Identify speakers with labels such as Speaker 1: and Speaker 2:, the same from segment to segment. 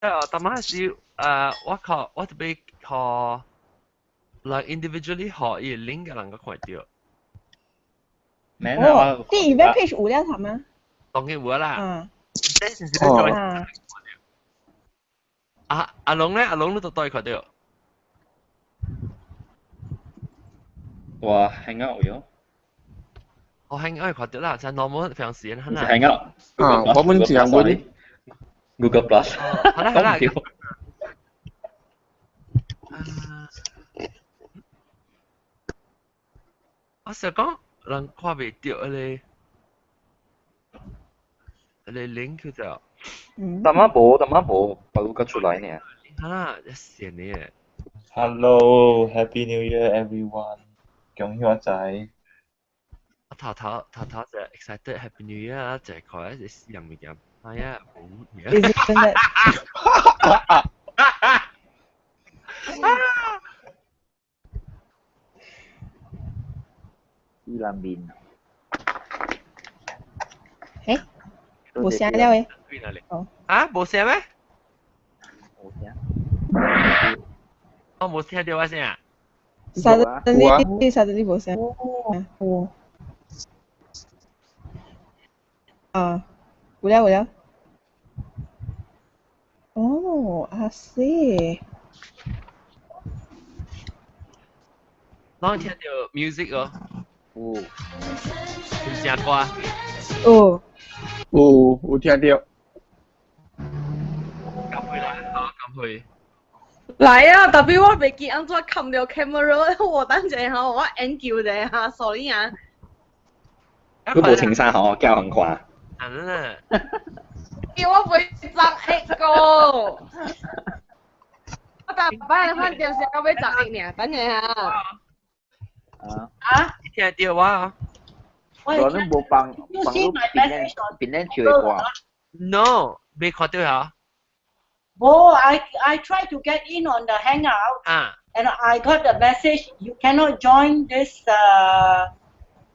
Speaker 1: 但係是我特別學 like individually 學伊 link 嘅能夠看到。
Speaker 2: 哦，啲 event page 有了係嗎？
Speaker 1: 當然有啦。
Speaker 2: 啊。
Speaker 1: 即係先至你再
Speaker 2: 啊。
Speaker 1: 阿龍咧，阿龍都對看到。
Speaker 3: 我 hang out 有。
Speaker 1: 我 hang out 看到啦，就 normal 平時很難。
Speaker 3: hang out。
Speaker 4: 我們只係會
Speaker 3: Google Plus。
Speaker 1: 好啦好啦。我想講，人看袂到你link 就。
Speaker 3: 但乜冇，我錄出來呢。
Speaker 1: 啊，一線呢。
Speaker 5: Hello, Happy New Year, everyone. 恭喜發財。
Speaker 1: 我頭就 excited Happy New Year 啦，就係佢一私人物件。哎呀，好嘢。
Speaker 2: 真的。
Speaker 6: 伊蘭面。
Speaker 2: 誒，冇聲了誒。
Speaker 1: 哦。啊，冇聲咩？
Speaker 6: 冇聲。
Speaker 1: 我冇聽到我聲啊。
Speaker 2: Suddenly冇聲。哦。啊，有了。哦，I see。
Speaker 1: 我聽到 music 哦。
Speaker 6: 有。
Speaker 1: 有聲歌。
Speaker 2: 哦。
Speaker 4: 有聽到。
Speaker 1: 撳回來，好，撳回。
Speaker 7: 來啊！特別我未記安怎冚到 camera， 我等陣嚇，我 end 叫你嚇，sorry 啊。
Speaker 3: 佢冇青山嗬，叫人看。
Speaker 1: 真的。
Speaker 7: 叫我會摘 X 個。我大班看電視，我要摘 X 呢，等陣嚇。
Speaker 6: 啊？
Speaker 1: 你聽到我？
Speaker 6: 我都冇放錄邊條條嘅歌。
Speaker 1: No，未看到呀。
Speaker 8: Oh, I tried to get in on the Hangout, and I got the message you cannot join this.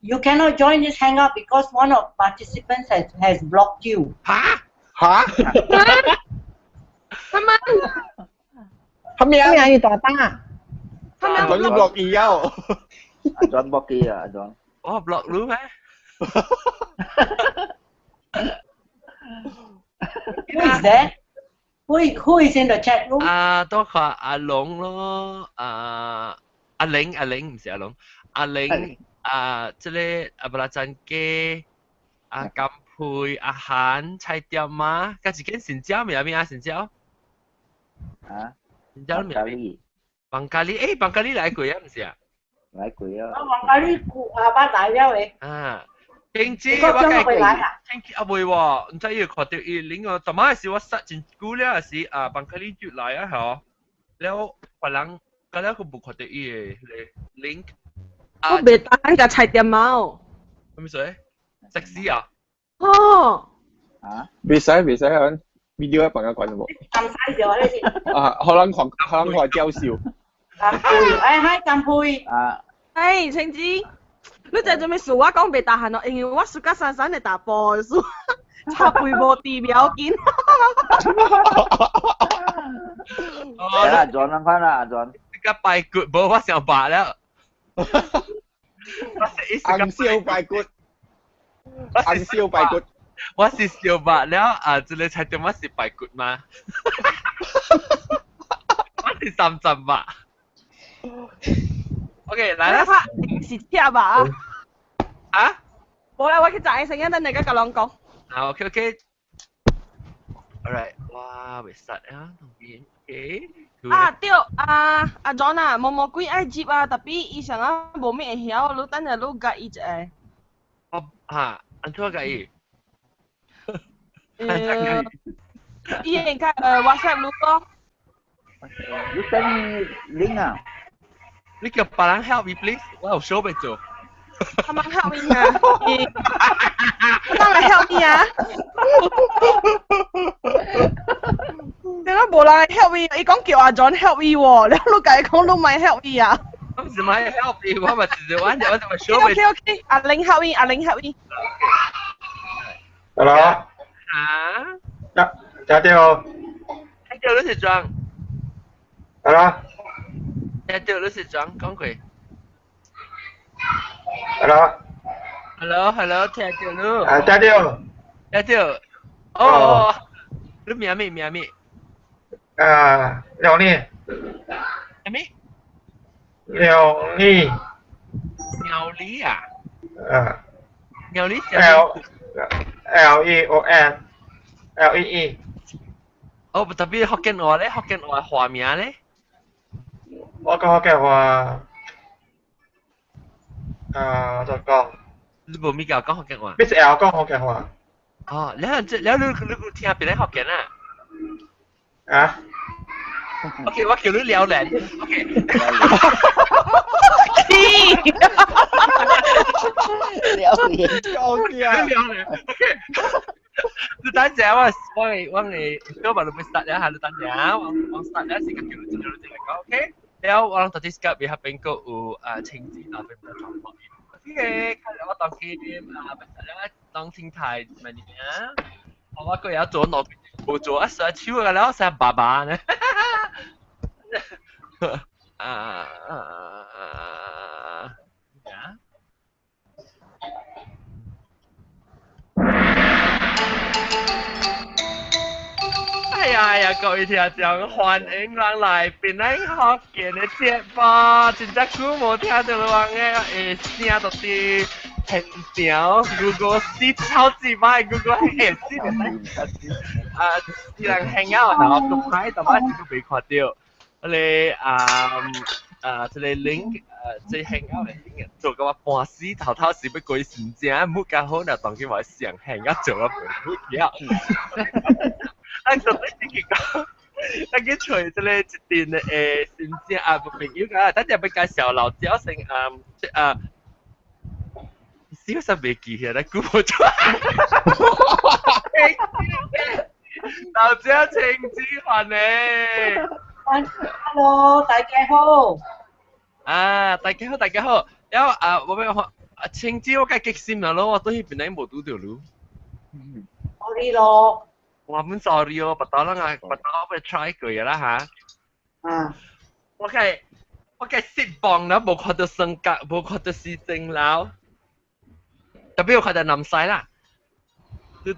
Speaker 8: You cannot join this Hangout because one of participants has blocked you.
Speaker 4: 嚇？
Speaker 2: 咩啊？要大單啊？
Speaker 4: 我要 block 伊啊！
Speaker 6: 阿 John block 伊啊，阿 John。
Speaker 1: 我 block 你咩
Speaker 8: ？Who is that? Who is in the chat room?
Speaker 1: 多個阿龍咯，阿玲唔是阿龍，阿玲即係阿布拉珍基，阿金佩，阿涵，蔡點嘛，跟住跟成椒未有咩啊？成椒？
Speaker 6: 啊？
Speaker 1: 成椒未有？邦加利，邦加利來過啊？唔是啊？
Speaker 6: 來過啊！
Speaker 8: 邦加利下班來了誒。
Speaker 1: 啊！經濟我計經濟啊袂喎，唔知要看到伊領個，但係是我塞進久了是邦加利越來啊嗬，แล้ว別人嗰了佢冇看到伊嘅link。
Speaker 7: 我未單架菜店貓。
Speaker 1: 咩水？食屎啊！
Speaker 7: 哦。
Speaker 6: 啊？
Speaker 4: 未使響 video 一bằng關冇。
Speaker 8: 撳曬咗呢先。
Speaker 4: 可能佢係嘲笑。
Speaker 8: 金佩，嗨金佩。
Speaker 6: 啊。
Speaker 7: 青子。你就做咩事？我講未打閒咯，因為我暑假散散嚟打波，所以插背部地表見。
Speaker 6: 阿 John 諗翻啦，阿 John。
Speaker 1: 而家拜骨冇我想白了。
Speaker 4: 硬燒拜骨。硬燒拜骨。
Speaker 1: 我是小白了這裡才對我是拜骨嗎？我是三針吧。OK， 來啦，
Speaker 7: 是聽吧？
Speaker 1: 啊？
Speaker 7: 冇啦，我去摘聲音，等你而家講講。
Speaker 1: 啊 ，OK。Alright， 哇，未實啊，同邊 OK。
Speaker 7: 對，阿 John 啊，冇幾愛接啊，特別以前啊冇咩曉，你等下你介意啫。
Speaker 1: 安怎介意？
Speaker 7: 伊應該WhatsApp 你咯。
Speaker 6: You send me link 啊？
Speaker 1: 你叫別人 help me please， 我有 show 俾做。
Speaker 7: 他們 help me 啊！當然 help me 啊！點解冇人 help me？你講叫阿 John help me 喎，你計講都唔係 help me 啊？
Speaker 1: 我唔係 help me， 我咪直接玩就我就咪 show 俾。
Speaker 7: OK， 阿玲 help me， 阿玲 help me。
Speaker 5: Hello。
Speaker 1: 啊？
Speaker 5: 家姐好。
Speaker 1: 睇掉你是裝，
Speaker 5: 係啦，
Speaker 1: 聽掉你是裝，講佢。
Speaker 5: 係啦，
Speaker 1: Hello，聽掉你。
Speaker 5: 聽到，
Speaker 1: 聽掉。哦，你名咩？
Speaker 5: 兩年，
Speaker 1: 咩？
Speaker 5: 兩年，
Speaker 1: 鳥梨啊？
Speaker 5: 啊
Speaker 1: 鳥梨是
Speaker 5: ，Leon，Lee，
Speaker 1: 哦，特別福建話咧，福建話話名咧。
Speaker 5: 我講嘅話，再講，
Speaker 1: 你無咪教講福建話。
Speaker 5: Miss L 講嘅話，
Speaker 1: 哦，你聽邊個福建啊？
Speaker 5: 啊，
Speaker 1: OK，我叫你撩人。OK。
Speaker 6: 了解。
Speaker 4: 高啲啊！
Speaker 1: 撩人。OK。你等陣，我哋今日咪 start 一下，你等陣，我 start 一時間叫你嚟講 ，OK？แล้ว我當 discuss 比較邊個有情節啊，邊個狀況？OK，我當 game แล้ว當ทิ้งท้ายแบบนี้เพราะว่าก็อยาก做諾冇做一上超嘅แล้ว成爸爸呢？哎呀，各位聽眾，歡迎人來邊嚟學見嘅節目，真正久冇聽到你話嘅聲到啲很屌 ，Google 是超級快 ，Google 係是人 hang out 然後都拍，但係都未看到。我哋這個 link 這 hang out 嘅 link 做個半死頭時不過時間，冇咁好就當佢話上 hang out 做個半嘢。就你自己講，你除咗咧一段先至朋友㗎，等陣俾介紹劉椒成小心未記起來，估冇錯。劉椒情之環你。
Speaker 8: Hello，大家好。
Speaker 1: 大家好。我情之我梗係激心啦咯，我都喺邊度冇到條路。
Speaker 8: Sorry 咯。
Speaker 1: 我唔 sorry 哦，不打啦啊，不打我咪 try 佢啦嚇。我係失望啦，冇看到性格，冇看到事情啦。特別我看到南西啦。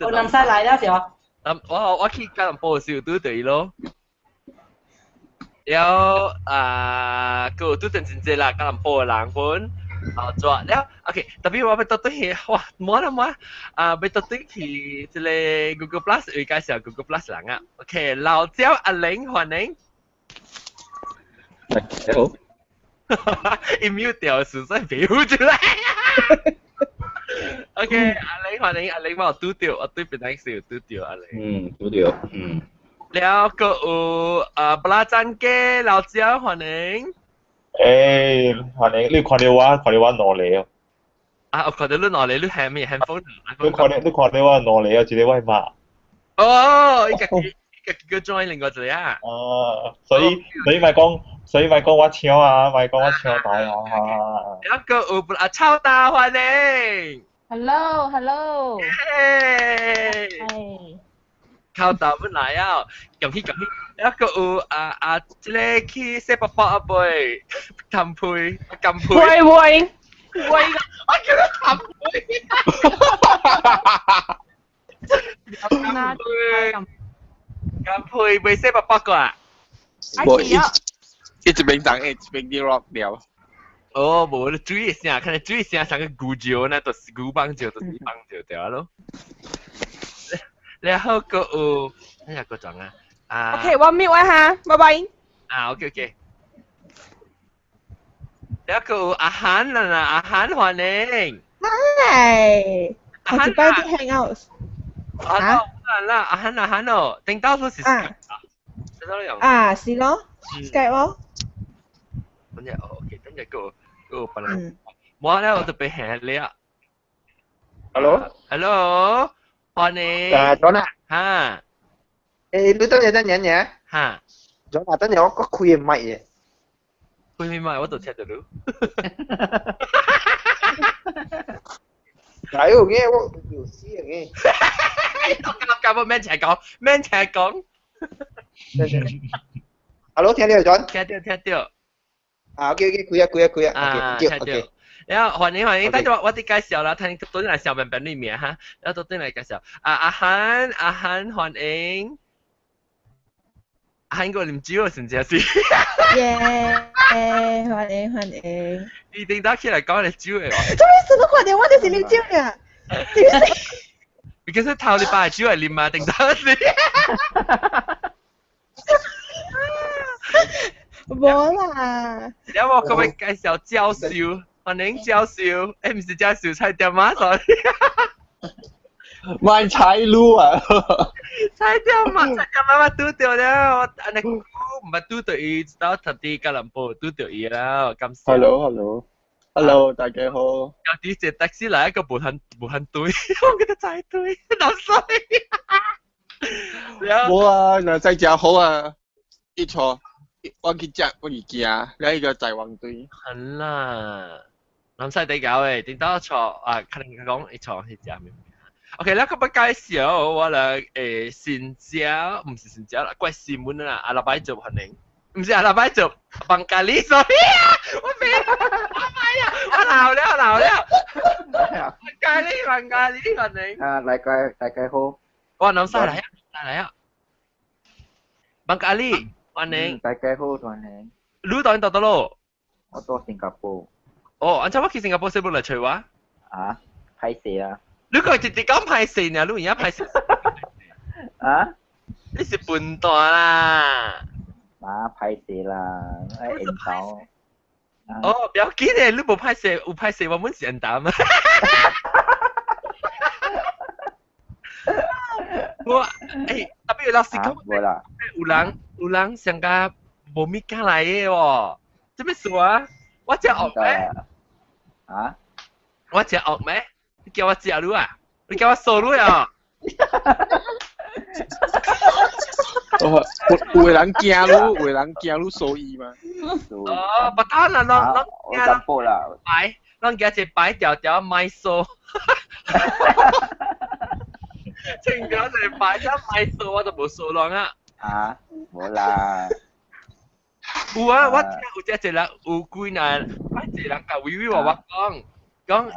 Speaker 8: 我南西嚟啦，時候。
Speaker 1: 我去吉隆坡時候都對咯。แล้วก็都真正啦，吉隆坡人本。做แล้วโอเคtapiว่าไปตัวตัวเหี้ยว้ามัวนะมัวไปตัวตัวที่จะเลย Google Plus 有介紹 Google Plus หลังอ่ะโอเค老椒阿玲歡迎
Speaker 3: 你好，
Speaker 1: 一秒掉數真係表出嚟OK 阿玲歡迎阿玲我嘟掉我對邊個笑嘟掉阿玲
Speaker 3: 好掉，
Speaker 1: แล้วก็ปลาจันเก้老椒歡迎
Speaker 5: 歡迎，你看到我攞嚟啊！
Speaker 1: 我看到你攞嚟，你係咩 handphone？
Speaker 5: 你看到我攞嚟啊！一個位嘛。
Speaker 1: 哦，一個 join 另外一個啊。
Speaker 5: 所以咪講我搶啊，咪講我搶大啊！
Speaker 1: 一個有超大歡迎。
Speaker 9: Hello。
Speaker 1: 超大本來啊，咁一個有即係去食包包啊杯，金杯。
Speaker 7: 喂。
Speaker 1: 我叫佢含杯。金杯未食包包個啊？
Speaker 4: 我一邊等一邊啲 rock 掉。
Speaker 1: 哦，冇你注意下，可能注意下上個古酒呢，都是古邦酒，都是邦酒掉咯。然後個睇下個種啊。
Speaker 7: OK，我 mute 一下，拜拜。
Speaker 1: OK。แล้วก็อาหารน่ะอาหารหัวเอง
Speaker 2: 係，我只班啲 hangouts。
Speaker 1: 啦，อาหาร哦，頂到都是
Speaker 2: 是咯 ，Skype 咯。
Speaker 1: 等陣 OK，等陣個本來，我咧我就俾下你啊。Hello，歡迎。
Speaker 6: John 啊。
Speaker 1: 嚇。
Speaker 6: 你等陣。
Speaker 1: 嚇。
Speaker 6: John 啊，等陣我開唔麥嘅。
Speaker 1: 開咪我都聽到咯。
Speaker 6: 係嘅，我有事嘅。
Speaker 1: 我夾我 man 齊講。
Speaker 4: Hello，聽到 John？
Speaker 1: 聽到。
Speaker 4: OK，可以
Speaker 1: 聽到。然後歡迎，等陣我哋介紹啦，睇到底係小本本裏面哈，然後到底嚟介紹。阿涵歡迎。韓國啉酒啊，真正是。
Speaker 2: 耶！歡迎。
Speaker 1: 你頂到起來講你酒嘅喎。
Speaker 2: 做咩事都快點，我就是啉酒嘅。
Speaker 1: Because 頭禮拜酒係啉啊，頂到是。
Speaker 2: 冇啦。
Speaker 1: 有冇各位介紹教授？歡迎教授，誒唔是教授，菜店啊，sorry。
Speaker 4: 賣菜路啊！
Speaker 1: 菜店媽拄到了，我安尼唔係拄到伊，直到特地吉隆坡拄到伊啦，感謝。
Speaker 4: Hello，大家好。
Speaker 1: 有啲隻的士嚟一個無限堆，我覺得真係堆，流水。
Speaker 4: 冇啊，嗱真係好啊！一坐，我去食我物件，另一個在旺堆。
Speaker 1: 係啦，諗曬地搞誒，點到坐啊？可能講一坐去食咩？OK，啦，咁我介紹我啦善椒，唔是善椒啦，貴士門啦，阿拉伯族歡迎，唔是阿拉伯族，邦加利 sorry 啊，我飛啊，我鬧了，邦加利歡迎。
Speaker 6: 大家好。
Speaker 1: 我諗曬嚟啊，邦加利歡迎。
Speaker 6: 大家好，歡迎。
Speaker 1: 你到邊度咯？
Speaker 6: 我到新加坡。
Speaker 1: 哦，按照我去新加坡，使冇嚟隨話？
Speaker 6: 啊，歹勢啊！
Speaker 1: 你個直接講歹勢呢？你而家歹勢？
Speaker 6: 啊？
Speaker 1: 你是笨蛋啦！
Speaker 6: 嘛歹勢啦，愛引導。
Speaker 1: 哦，不要緊嘅，你冇歹勢，有歹勢，我們是引導啊。我特別老師講，有人上加冇咪加來嘅喎，做咩事啊？我只學咩？
Speaker 6: 啊？
Speaker 1: 我只學咩？你叫我食路啊？你叫我數路啊？
Speaker 4: 有個人驚路，有個人驚路數伊嘛？
Speaker 1: 哦，不當然咯，
Speaker 6: 我講過啦。
Speaker 1: 擺，咱家只擺條條買數。正咗就擺咗買數，我就冇數浪啊。
Speaker 6: 啊，冇啦。
Speaker 1: 有啊，我聽有隻人有幾人，我一人甲微微話我講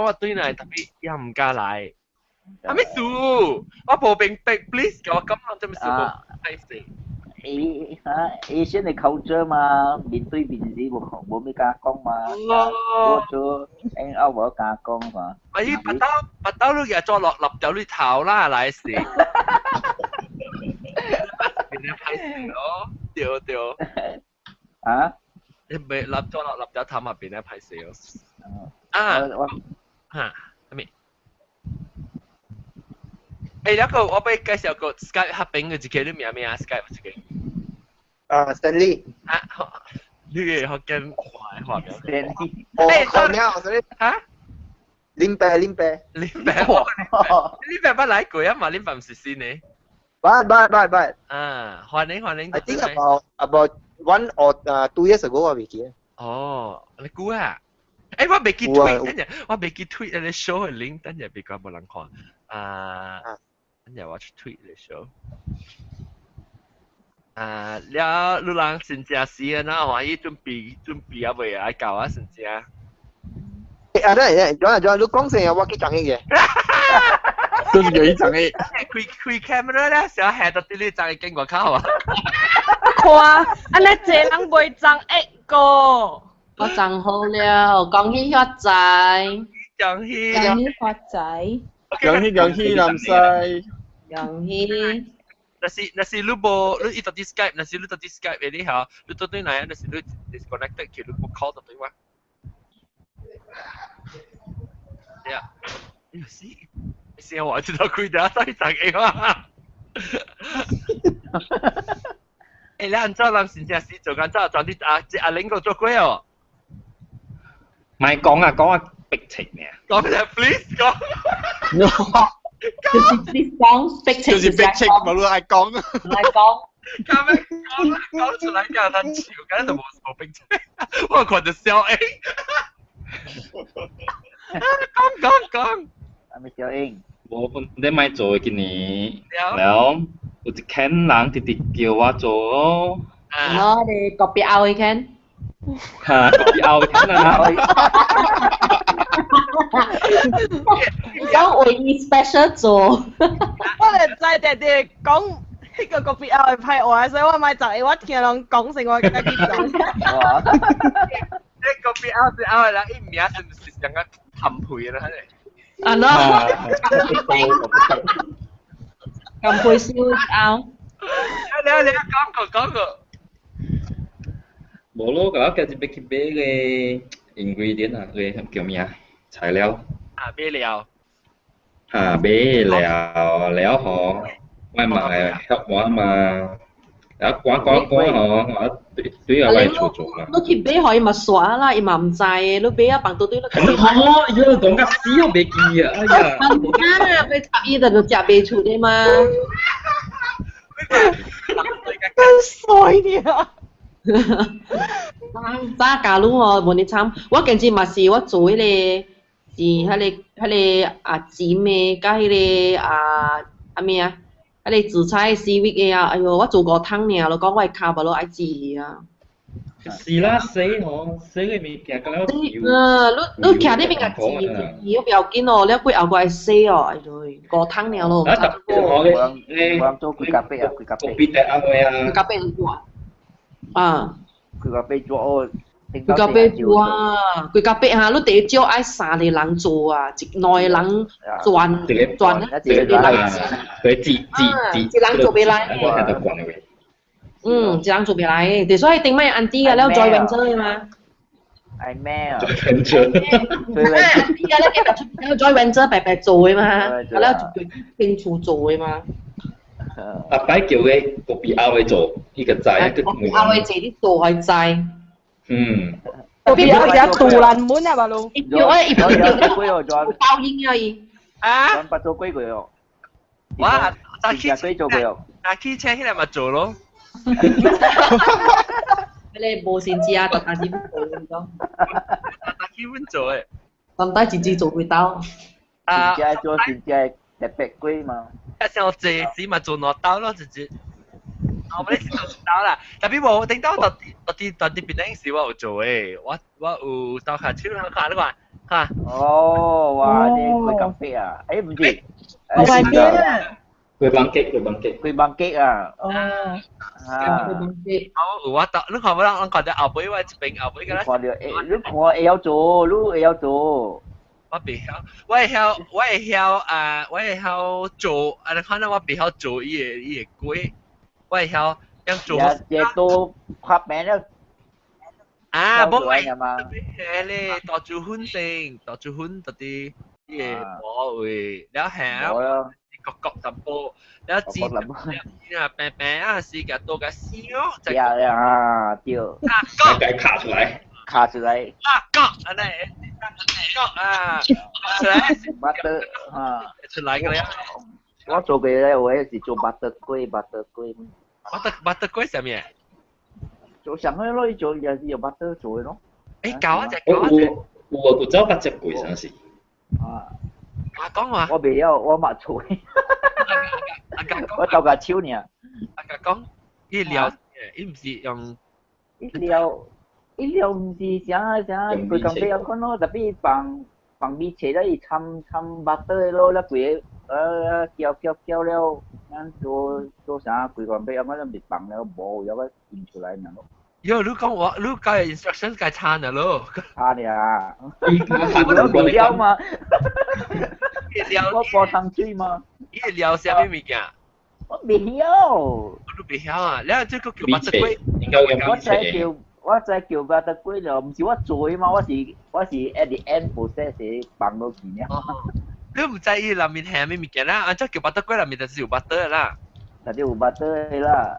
Speaker 1: 我對嚟特別又唔加嚟。係咩事？我冇病逼 ，please 叫我咁樣做咩事？係死。
Speaker 6: Asian 嘅 culture 嘛，面對面時冇咩加工嘛。我做 hang out 冇加工嘛。
Speaker 1: 咦，拔刀都日再落立咗呢頭啦，嚟時。你睇死咯，掉。
Speaker 6: 啊？
Speaker 1: 你咪立咗頭入邊咧，睇死我。嚇，咩？一個我俾介紹個 Skype 合併嘅自己啲名咩啊 ？Skype 自己。
Speaker 4: Stanley。
Speaker 1: 你嘅學緊話名。
Speaker 6: Stanley。
Speaker 4: 學名，sorry。
Speaker 1: 嚇？
Speaker 4: 林伯。
Speaker 1: 林伯不來過啊嘛？林伯唔是先呢
Speaker 4: ？But。
Speaker 1: 歡迎。
Speaker 4: I think about 1 or 2 years ago 我未記。
Speaker 1: 哦，你估啊？我未記 tweet， 等陣我未記 tweet 你 show 嘅 link， 等陣比較冇人看。等陣我去 tweet 你 show。了，你人真正是啊，那歡喜準備啊未啊？搞啊，真正。
Speaker 4: John，你講聲我去講嘅。都是有一張嘅。
Speaker 1: 開 camera 咧，小下到啲呢張嘅經過靠啊。
Speaker 7: 看，安尼這人袂爭一個。
Speaker 9: 我爭好了，恭喜發財。
Speaker 1: 恭喜
Speaker 2: 發財。
Speaker 4: 恭喜南西。
Speaker 9: 恭喜。
Speaker 1: 那是你冇，你到啲 Skype， 那是你到啲 Skype 嘅啲嚇，你到對嚟啊，那是你 disconnected， 佢你冇 call 到對話。呀，你試我知道佢哋都係爭嘅嘛。你按照人先正事做緊，之後撞啲阿玲個做鬼哦。
Speaker 3: 唔係講啊，逼情嘅。
Speaker 1: 講就 please 講。
Speaker 9: 就是講逼情，
Speaker 4: 就是逼情，冇路係講。
Speaker 9: 唔係講。
Speaker 1: 講出來叫人笑，梗係就冇逼情。我看就笑誒。講。
Speaker 6: 阿咪小英，
Speaker 3: 我本地咪做嘅呢，แล้ว有一間人直直叫我做咯。
Speaker 9: Nó đi copy out đi Ken.
Speaker 3: 嚇，後間啊！
Speaker 9: 講為你 special 做。
Speaker 7: 我哋真係哋講呢個個別啊係我，所以我咪就係我聽人講成我嘅結論。
Speaker 1: 呢個別啊是啊啦，一名是唔是成個含配啦？
Speaker 9: 啊咯，咁配燒out。
Speaker 1: 你講個。
Speaker 3: 冇咯，嗰個就俾佢買嘅 ingredient 啊，佢叫咩啊？材料。
Speaker 1: 買料。
Speaker 3: 買料嗬，我咪help我嘛。講嗬，對我嚟做嘛。
Speaker 9: 你去買可以咪耍啦，伊嘛唔知，你買啊bằng對啦。
Speaker 3: 哦，要講個笑未記啊，哎呀。
Speaker 9: 啊，你插伊就食未出的嘛。
Speaker 7: 衰啲啊！
Speaker 9: 早假如我問你參，我近日嘛是我做迄個是迄個啊煎的，甲迄個咩啊，迄個紫菜 seaweed 嘅啊，哎呦，我做5湯爾，就講我卡無落愛煮啊。
Speaker 3: 是啦，死嗬，死嘅物件咁樣。
Speaker 9: 你徛呢邊個煮，要不要緊哦，你過後個愛死哦，哎呦，5湯爾咯。
Speaker 6: 我做佢咖啡啊，佢咖啡。
Speaker 9: 佢咖啡做啊。
Speaker 6: 佢咖啡做哦。
Speaker 9: 佢咖啡做啊，佢咖啡嚇，你第一朝愛3個人做啊，一內人轉啊，一個人做袂來。一人做袂來，就所以頂擺安迪啊，了 join venture 嘛。
Speaker 6: 係咩啊？
Speaker 3: join venture。
Speaker 9: 安迪啊，了 join venture 白白做嘅嘛，了就拼厝做嘅嘛。
Speaker 3: 阿擺叫佢個別後去做，呢個齋一個。
Speaker 9: 後去自己做係齋。
Speaker 7: 個別後就杜蘭門啊嘛咯。
Speaker 9: 包煙啊伊。
Speaker 6: 啊？不做幾個月？
Speaker 1: 哇！
Speaker 6: 但係做幾個月？
Speaker 1: 但係車起來咪做咯。
Speaker 9: 你無先知啊，特大點做咁。
Speaker 1: 基本做誒。
Speaker 9: 咁大自己做會到。
Speaker 6: 先知做先知特別貴嘛。
Speaker 1: 像我這時咪做攞刀咯，直接。我冇啲做刀啦，特別冇頂到到啲邊啲時我有做誒，我有到下超下呢個嚇。
Speaker 6: 哦，哇！你佢咖啡啊？誒唔知。
Speaker 2: 我話啲啊。
Speaker 3: 佢幫機啊！
Speaker 6: 哦。
Speaker 1: 我到你看我覺得後背我一邊後背個啦。
Speaker 6: 你看會曉做，你會曉做。
Speaker 1: 我袂曉，我會曉做，你看到我袂曉做伊個粿，我會曉樣做。
Speaker 6: 也都拍名了。
Speaker 1: 啊，冇係咧，多煮粉先，多煮粉嗰啲我會，แล้ว係角淡薄，แล้ว煎啊平平啊，時間多個燒，
Speaker 6: 就啊掉，
Speaker 3: 卡出來，
Speaker 1: 角，安尼。啊，出來
Speaker 6: butter 啊，
Speaker 1: 出來個呀！
Speaker 6: 我做嘅咧，我係是做 butter 粿。
Speaker 1: butter 粿係咩？
Speaker 6: 做上去咯，做也是用 butter 做嘅咯。
Speaker 1: 誒，教一隻。
Speaker 3: 我個走8隻粿上是。
Speaker 6: 啊。
Speaker 1: 講話。
Speaker 6: 我未有，我冇做。我做個超呢。
Speaker 1: 阿講，伊料，伊唔是用。
Speaker 6: 伊料唔是啥，佢咁比較講咯，特別放米切咧，摻 butter 咯，咧佢叫了，咱做啥佢咁比較講，唔是放了冇有個印出來嗱咯。
Speaker 1: 喲，你教 instruction 介餐啊咯。
Speaker 6: 餐呀，我未料嘛。我煲湯水嘛。
Speaker 1: 伊料啥物物件？
Speaker 6: 我未曉。
Speaker 1: 我都未曉啊，然後即個叫 butter 粿。
Speaker 6: 我再叫巴特粿就唔是我做嘛，我是 at the end process 放落去呢。
Speaker 1: 你唔知伊裡面係咩物件啦？按照叫巴特粿裡面就是有 butter 啦。
Speaker 6: 但係有 butter 啦。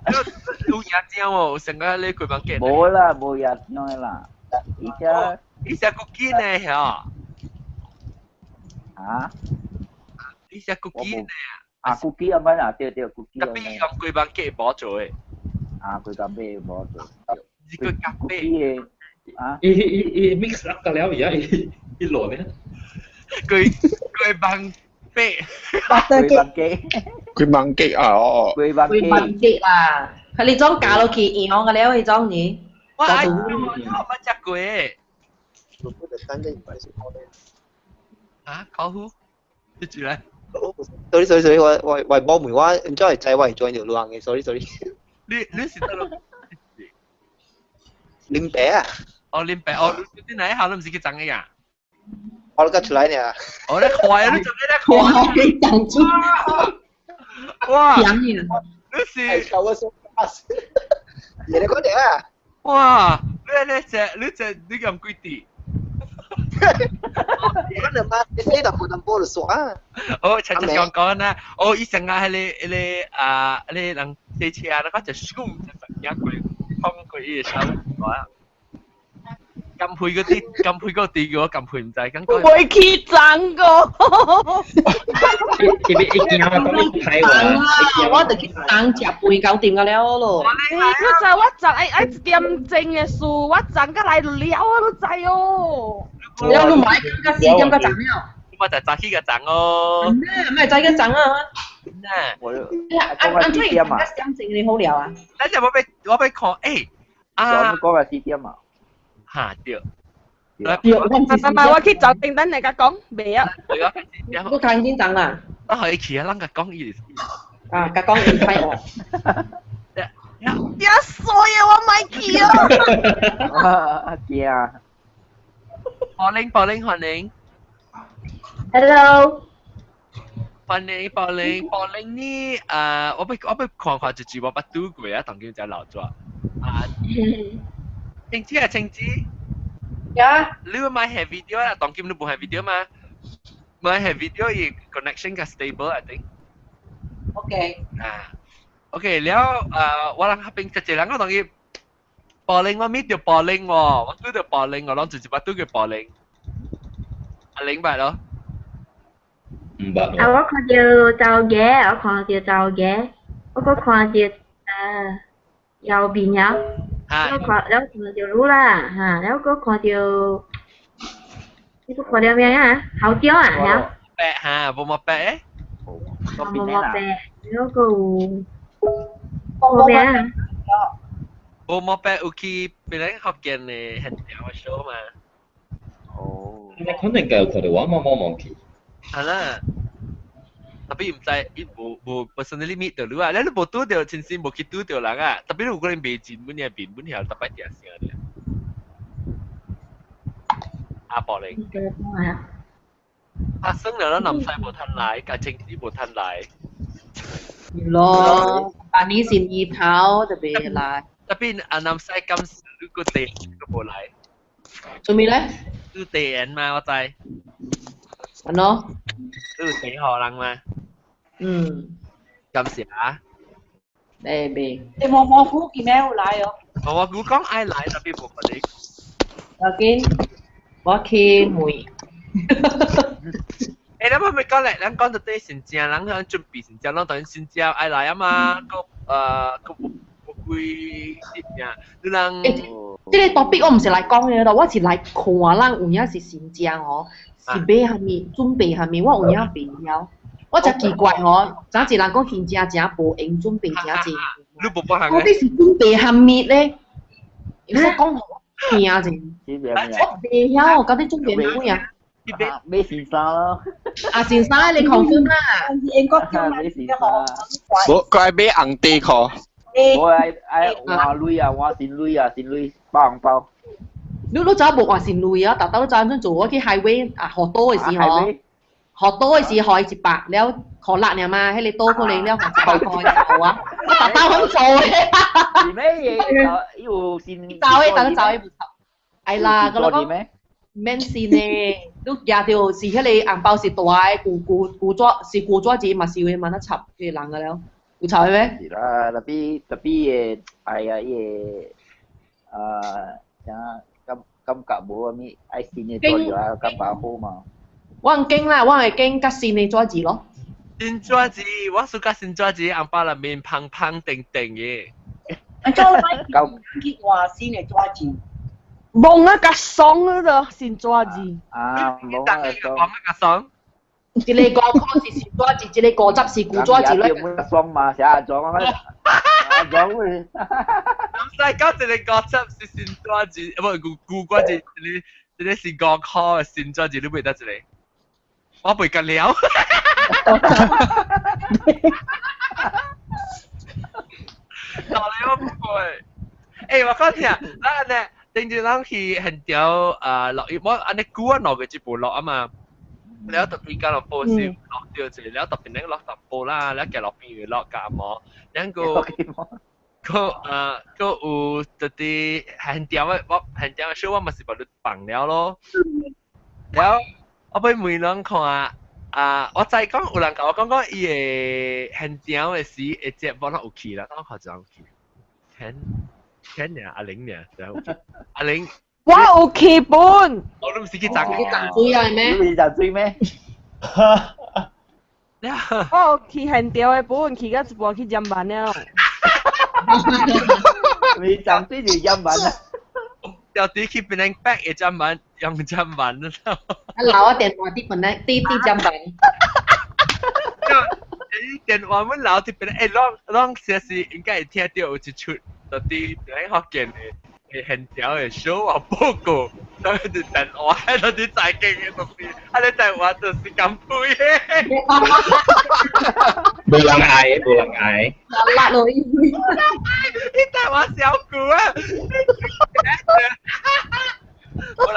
Speaker 1: 有椰漿喎，成個你佢幫嘅。
Speaker 6: 冇啦，冇椰漿啦。
Speaker 1: 伊隻 cookie 呢係啊？
Speaker 6: 啊？
Speaker 1: 伊隻 cookie 呢？
Speaker 6: 啊 cookie 啊乜啊？對 cookie。
Speaker 1: 特別用佢幫嘅冇做嘅。
Speaker 6: 啊，佢咁咩冇做。
Speaker 1: 一個咖啡
Speaker 6: 啊！
Speaker 3: 伊 mix up 得了而家伊落咧。
Speaker 1: 佢幫杯。
Speaker 2: butter
Speaker 6: 桂
Speaker 2: cake，
Speaker 6: 芒雞，
Speaker 4: 佢問激啊哦，
Speaker 6: 桂芒
Speaker 9: 佢問
Speaker 6: 雞，
Speaker 9: 激啦，佢哋裝假落去樣嘅了，佢裝嘢，
Speaker 1: 哇！哎，
Speaker 9: 就
Speaker 1: 我乜只鬼？啊，烤糊，跟住咧，
Speaker 10: sorry，我冇梅話，唔知係仔為咗條路行嘅，sorry。
Speaker 1: 你是得咯？
Speaker 10: 林北啊，
Speaker 1: 哦，你白哦，你哪一下都唔是佢整嘅呀？
Speaker 10: 我都出來呢。
Speaker 1: 我咧快啊！你做咩咧
Speaker 9: 哇！
Speaker 1: 快？
Speaker 9: 佢講出
Speaker 1: 哇！
Speaker 9: 講嘢，
Speaker 1: 你是
Speaker 10: 你講嘢啊？
Speaker 1: 哇！你咁鬼啲？
Speaker 10: 可能嘛，你飛到不能播的說啊。
Speaker 1: 哦，陳講啦，哦，以前啊，你人騎車啊，嗰隻熊就成日佢放佢嘢手啊。咁配嗰啲嘅話，咁配唔制，咁
Speaker 7: 我會去爭個。
Speaker 3: 你見我講你睇喎，
Speaker 9: 我就去當食飯搞掂嘅了咯。
Speaker 7: 我就愛點正嘅事，我爭個來了啊，都制哦。
Speaker 9: 了你買個4點個賺了。
Speaker 1: 我就揸起個爭哦。
Speaker 9: 咩仔嘅賺啊？
Speaker 6: 我
Speaker 9: 按出嚟個相正你好了啊？
Speaker 1: 等陣我俾看，誒
Speaker 6: 啊，講個4點啊。
Speaker 1: 嚇對。
Speaker 7: 唔係，我去就定等你家講未啊？
Speaker 9: 都睇先等啦。
Speaker 1: 我可以企喺啷個講意思？
Speaker 9: 啊，個講唔睇我。
Speaker 7: 一衰啊！我咪去啊！
Speaker 6: 驚。
Speaker 1: 柏寧。
Speaker 2: Hello，
Speaker 1: 柏寧呢？我俾看看就住我不嘟過啊，當叫就留咗啊。晴子。
Speaker 2: 呀，
Speaker 1: 你會買 have video 啦，當今你冇 have video 嘛？買 have video 亦 connection 嘅 stable I think。
Speaker 9: OK。
Speaker 1: OK，แล้ว我諗下邊直接兩個當佢柏寧我搣條柏寧喎，我嘟條柏寧我攞直接把嘟嘅柏寧。阿玲白咯。
Speaker 3: 唔白。
Speaker 11: 我看到走嘅，我看到走嘅，我個看到右邊有。แล้ว看到路啦，哈，แล้วก็看到，你ก็看到咩啊？好雕啊，แล้ว
Speaker 1: แปะฮะบ่มาแปะ
Speaker 11: ก็เป็นแน่ล่ะแล้วก็咩啊？
Speaker 1: บ่มาแปะอุคีเป็นอะไรเขาเกียนเนี่ยเห็นเดียวโชว์มา
Speaker 6: โอ้
Speaker 3: 你肯定嘅，佢哋話冇忘記。
Speaker 1: 係啦。tapi 唔知冇 personally meet 到你啊，你冇拄到真心冇去拄到人啊，特別如果你未見本嘢變本嘢，特別啲事嘅。阿伯你，發生咗南西冇吞奶，架政治冇吞奶。
Speaker 9: 咯，อันนี้สินอีเท้าจะเป็นไร
Speaker 1: 特別南西今如果地ก็冇嚟。
Speaker 9: 做咩咧？
Speaker 1: 都地人嘛，我知。
Speaker 9: 係咯。
Speaker 1: 都地可能嘛。咁時啊？Baby。
Speaker 8: 你摸估見咩來哦？
Speaker 1: 我估講愛來，特別冇佢哋。
Speaker 9: 我去梅。
Speaker 1: 你諗下咪講嚟，咱講到對新疆，咱響準備新疆，咱當然新疆愛來啊嘛，個會點呀？你人。
Speaker 9: 即係 topic 我唔是嚟講嘅，我是嚟看咱有影是新疆哦，是買下面準備下面，我有影未了。我真奇怪哦，咋一人講新疆真無用準備真濟，
Speaker 1: 你無幫行
Speaker 9: 我啲是準備下面咧，你說講我聽啫，我未曉，我嗰啲準備咩啊？
Speaker 6: 咩先生咯？
Speaker 9: 啊，先生你 confirm 啦？
Speaker 8: 英國叫咩先生？
Speaker 4: 我係買紅地殼。
Speaker 6: 我係話女啊，我先女啊，先女包紅包。
Speaker 9: 你走冇話先女啊，特登走咁做嗰啲 highway 啊，學多嘅時候。學多嘅時學100แล้วขอหลักเนี่ยมาให้你多過你แล้ว學100個好啊！我特登咁做嘅。
Speaker 6: 做咩嘢？要先。
Speaker 9: 走嘅，等佢走嘅唔錯。係啦，咁樣免先咧，都廿條是喺你銀包是大固咗字，咪是會問得插嘅人嘅了，會插嘅咩？
Speaker 6: 是啦，tapi 哎呀咁夾冇咪愛先嘅做咗啊，咁把好嘛。
Speaker 9: 我唔驚啦，我係驚吉線你抓字咯。
Speaker 1: 線抓字，我suka 線抓字，銀包入面胖胖定定嘅。
Speaker 8: 做乜結話先嚟抓字？
Speaker 7: 蒙一格爽嗰度先抓字。
Speaker 6: 啊，
Speaker 1: 蒙一格爽。
Speaker 9: 一个高考是多字，一个果汁是古多字咧。
Speaker 6: 雙嘛，寫下裝啊，裝會。
Speaker 1: 唔使講，一個果汁是先多字，唔古多字，你是高考嘅先多字，你背得一個？我背緊了。哪里我唔背？我講聽，嗱呢，定住諗去很屌落雨，我安尼估啊落嘅一部落啊嘛。แล้วตอนการเราโพสิล็อกเดียวสิแล้วตอนเป็นนักล็อกตับโพล่าแล้วแกล็อกปีล็อกกาหมอนั่นก็ตอนที่很屌嘅我很屌嘅 show 我咪是把你綁了咯แล้ว我俾每人看我再講有人甲我講伊個很屌嘅事會接幫他有去啦我看就有去聽呢阿玲呢就有去阿玲
Speaker 7: 我有去本，
Speaker 1: 我都唔是去賺
Speaker 9: 去賺水啊咩？
Speaker 6: 你賺水咩？
Speaker 7: 我有去很屌嘅本，去到一半去飲飯了。
Speaker 6: 你賺水就飲飯啦。
Speaker 1: 到底去邊人 back 嘅飲飯，用飲飯啦。
Speaker 9: 留我電話啲本來啲飲飯。
Speaker 1: 電話我留啲本來啷時時應該會聽到有一出，到底喺學見嘅。很屌嘅 show 啊，報告，所以就等我喺度啲財經嘅東西，喺你等我就是咁配嘅。
Speaker 3: 冇人嗌，冇人嗌。
Speaker 9: 辣落去。
Speaker 1: 你等我小姑啊！好啦，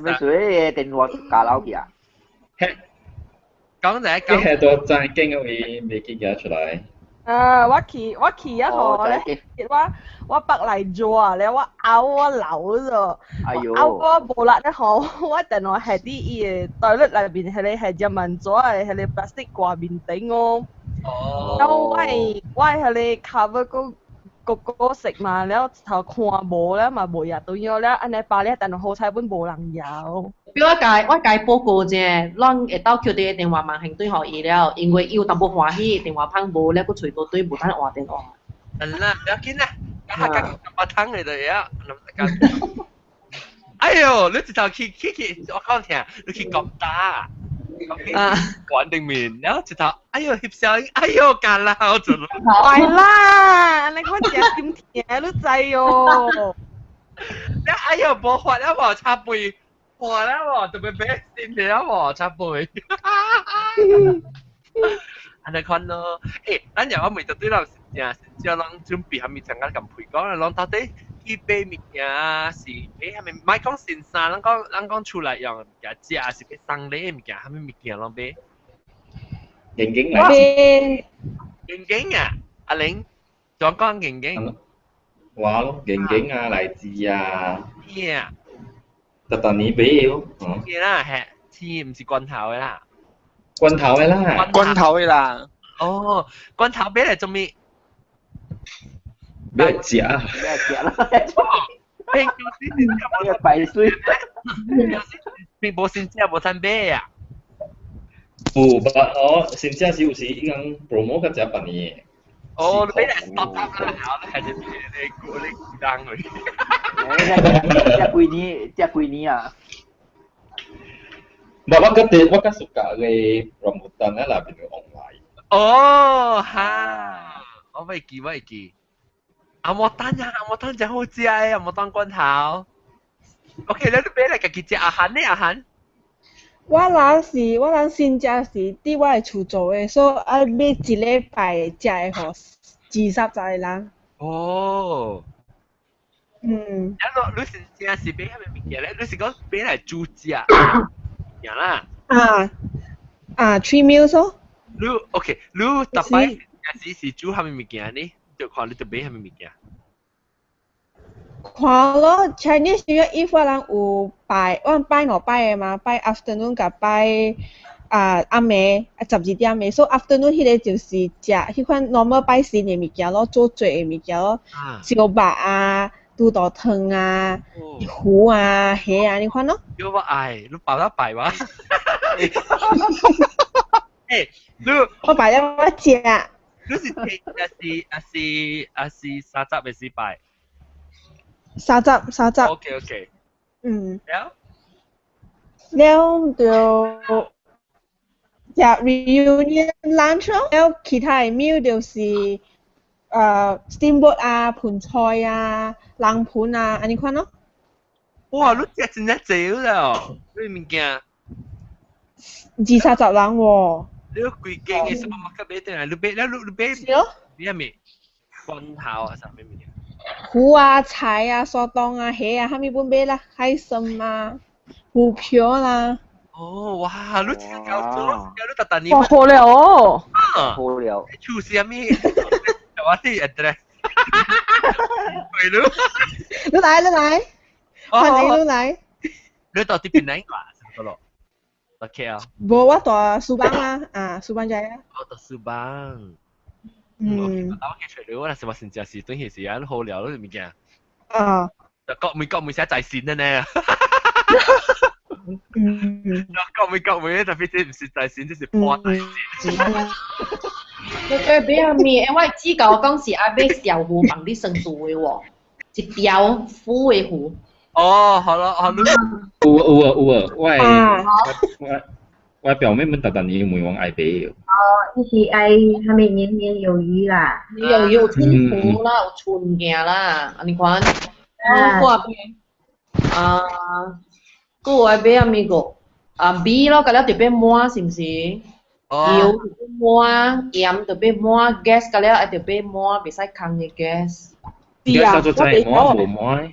Speaker 6: 咩水電話卡拉 OK 啊？
Speaker 1: 講嚟
Speaker 3: 講。係多財經嘅未記咗出嚟。
Speaker 7: 我去一號咧，我北嚟做啊，你我拗我扭咗，拗我無力咧好，我等我係啲嘢袋率裏邊係你係人民咗係你 plastic 掛面頂哦，然後我係你 cover 個食嘛，然後頭看無咧嘛無入到咗咧，安尼把咧等好彩本無人有。
Speaker 9: 比我介報告啫，咱會到叫啲電話問行對學伊了，因為要淡薄歡喜，電話棒無咧，佢隨到對無單換電話。
Speaker 1: 啦，不要緊啦，下個把湯嚟就呀，哎呦，你直頭去，我講聽，你去咁大，玩定面，然後直頭，哎呦翕相，哎呦幹啦，我做咯。
Speaker 7: 係啦，你看隻點甜，你知哦。
Speaker 1: 你哎呦，無法啦，無插背。我啦喎，特別俾先嚟啦喎，插背。安尼看咯，咱又我咪就對人真少人準備下面參加咁配講啦，人到底去買物件是買下面，唔係講先生，咱講出來用物件食，還是買送禮物件，下面物件攏買。
Speaker 3: 盈盈嚟。
Speaker 1: 盈盈啊，阿玲，仲講盈盈。
Speaker 3: 話咯，盈盈啊，荔枝啊。
Speaker 1: 咩？
Speaker 3: 特特你俾要，
Speaker 1: 係啦，係似唔是罐頭嘅啦，
Speaker 3: 罐頭嘅啦，
Speaker 4: 罐頭嘅啦，
Speaker 1: 哦，罐頭俾嚟做咩？
Speaker 3: 俾嚟食啊，
Speaker 6: 俾嚟食啦，
Speaker 1: 平時先
Speaker 6: 咁嘅弊水，
Speaker 1: 平冇先食冇餐買啊，
Speaker 3: 先食是有時已經 promo 嘅食飯嘢。
Speaker 1: 哦，你俾嚟 stop 啦，你係只你估單佢。
Speaker 6: 只幾年啊？
Speaker 3: 唔係我嘅暑假嘅 rambutan 咧，嗱邊度 online。
Speaker 1: 哦，哈，我未記。阿莫丹真好食嘅，阿莫丹罐頭。OK，你俾嚟嘅幾隻阿涵呢？阿涵？
Speaker 2: 我人新家是佇我嘅厝做嘅，所以要買一禮拜食嘅互20個人。
Speaker 1: 哦。
Speaker 2: 嗯。
Speaker 1: 你先正是買蝦米物件咧？你是講買嚟煮食，樣啦。
Speaker 2: 3 meals 咯。
Speaker 1: 你 OK，你特擺是煮蝦米物件呢？就看你特買蝦米物件。
Speaker 2: 看咯 ，Chinese New Year Eve 我人有拜，我拜5拜嘅嘛，拜 afternoon 甲拜暗暝12點嘅，所以 afternoon 迄個就是食迄款 normal 拜神嘅物件咯，做做嘅物件咯，燒肉啊、豬肚湯啊、魚啊、蝦啊，你看咯。
Speaker 1: 有我愛，你包得拜哇？
Speaker 2: 我拜咗我食。
Speaker 1: 你是30嘅是拜
Speaker 2: ？30。
Speaker 1: OK。
Speaker 2: 嗯。了就食 reunion lunch 咯，了其他嘅 meal 就是steamboat 啊、盤菜啊、冷盤啊，安尼款咯。
Speaker 1: 哇！你食真係少啦，你物件。
Speaker 2: 20-30人喎。
Speaker 1: 你幾間嘅 supermarket 買定係你買了你買
Speaker 2: 是咯。
Speaker 1: 咩咩？罐頭啊，啥物物件？
Speaker 2: 糊啊、菜啊、砂糖啊、蝦啊，蝦米本買啦，海參啊、虎票啦。
Speaker 1: 哦，哇！你真係搞錯，你特特你。
Speaker 7: 哇，好了哦。
Speaker 6: 好了。
Speaker 1: 出啥物？我啲 address。係咯。
Speaker 2: 你嚟，歡迎你嚟。
Speaker 1: 你到底邊哪一個啊？什麼咯？到 KL。
Speaker 2: 無，我到Subang啦，Subang Jaya。
Speaker 1: 我到Subang。
Speaker 2: 嗯。
Speaker 1: 我嘅除咗我係話成隻事，當其時啊都好聊咯，物件。
Speaker 2: 啊。
Speaker 1: 就國每寫在線嘅呢。
Speaker 2: 嗯。
Speaker 1: 國每特別係唔是在線，即是破在線。
Speaker 9: 對比下面，因為知道講是阿買小糊幫你生做嘅喎，一條虎嘅糊。
Speaker 1: 哦，好咯，好咯。
Speaker 3: 我表妹們特特你每往愛買嘅。
Speaker 11: 伊是愛蝦米年年有餘啦。
Speaker 9: 有春糊啦，有春件啦，安尼款。我個愛買阿咪個米咯，咁了特別滿是唔是？油特別滿，鹽特別滿 ，gas 咁了愛特別滿，袂使空嘅 gas。
Speaker 3: 係啊，我哋冇滿。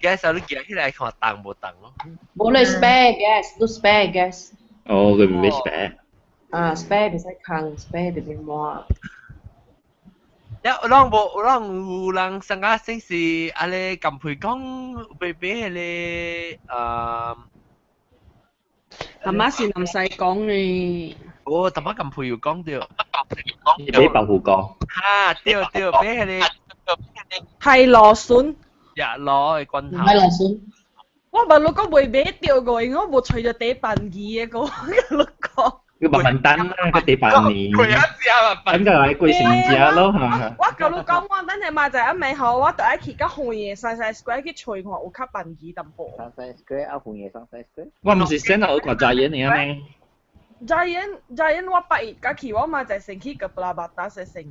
Speaker 1: gas 你見起來看重無重咯？
Speaker 9: 冇你 spare gas，都 spare gas。
Speaker 3: 哦，佢唔係 spare。spare
Speaker 9: 袂使空 ，spare 特別滿。
Speaker 1: 有人上個星期阿你近排講俾你
Speaker 7: 阿媽是唔使講嘅。
Speaker 1: 哦，阿媽近排又講到，
Speaker 3: 俾白虎講。
Speaker 1: 對，俾你
Speaker 7: 係螺筍。
Speaker 1: 日落嘅棍頭。
Speaker 9: 係螺筍。
Speaker 7: 我問你講未買掉個，我冇除咗第半二嘅個，你講。
Speaker 3: 要慢慢等啦，個地板年。佢一隻等就係貴成隻咯嚇。
Speaker 7: 我舊你講我等陣買就一味好，我第一期間紅嘢細細 square 去除我有吸半二淡薄。
Speaker 6: 細細 square 啊，紅嘢細細 square。
Speaker 3: 我唔是先有個炸嘢嚟啊咩
Speaker 7: ？Giant 我8月假期我買就成期個布拉巴打成成。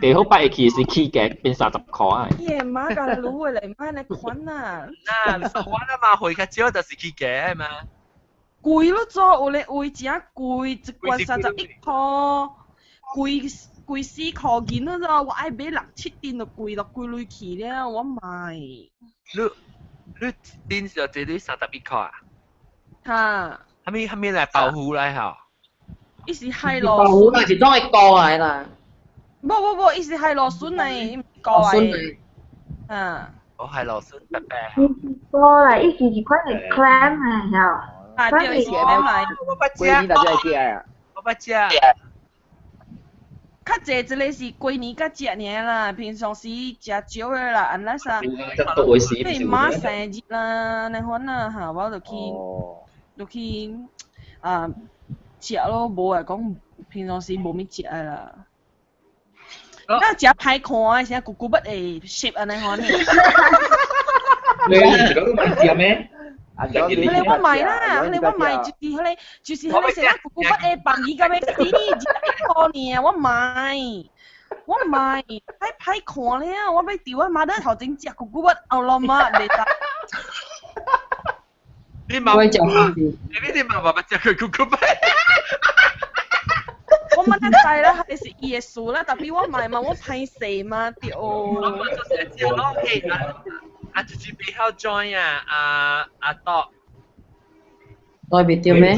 Speaker 3: 幾好8月期是期嘅變30塊啊。
Speaker 7: 夜媽㗎，你攞嚟買你款啊
Speaker 1: ！10款啊嘛，回嘅只就是期嘅係嘛？
Speaker 7: 貴咯，做有咧貴真貴，一罐31塊，貴4塊件咯咋，我愛買6-7斤就貴落貴落去了，我買。
Speaker 1: 你電視就這裡31塊啊？
Speaker 7: 嚇！
Speaker 1: 係咪嚟保護嚟嚇？
Speaker 7: 伊是海螺
Speaker 9: 筍。保護咪是裝係過來啦。
Speaker 7: 冇，伊是海螺筍嚟，過來。
Speaker 1: 我海螺筍白白。
Speaker 11: 過來，伊是一款係 clam 嚟嚇。
Speaker 7: 對，是買買。
Speaker 1: 我不食。我不食。
Speaker 7: 較濟一個是過年甲食爾啦，平常時食少個啦，安那啥。對媽生日啦，你看啦嚇，我就去食咯，無話講平常時無咩食個啦。那食歹看誒，成骨骨筆誒 shape 安尼看。
Speaker 3: 你係講買食咩？
Speaker 7: 你我買啦，你我買就是迄個成日骨骨筆誒棒魚咁樣2年，我買，歹看咧，我要調啊，媽得頭前食骨骨筆後落嘛，袂得。
Speaker 1: 你媽爸食佢骨骨筆。
Speaker 7: 我問得滯啦，係是耶穌啦，特別我買嘛，我歹勢嘛，對。阿姐姐俾好 join 啊，阿多。
Speaker 9: 代別掉咩？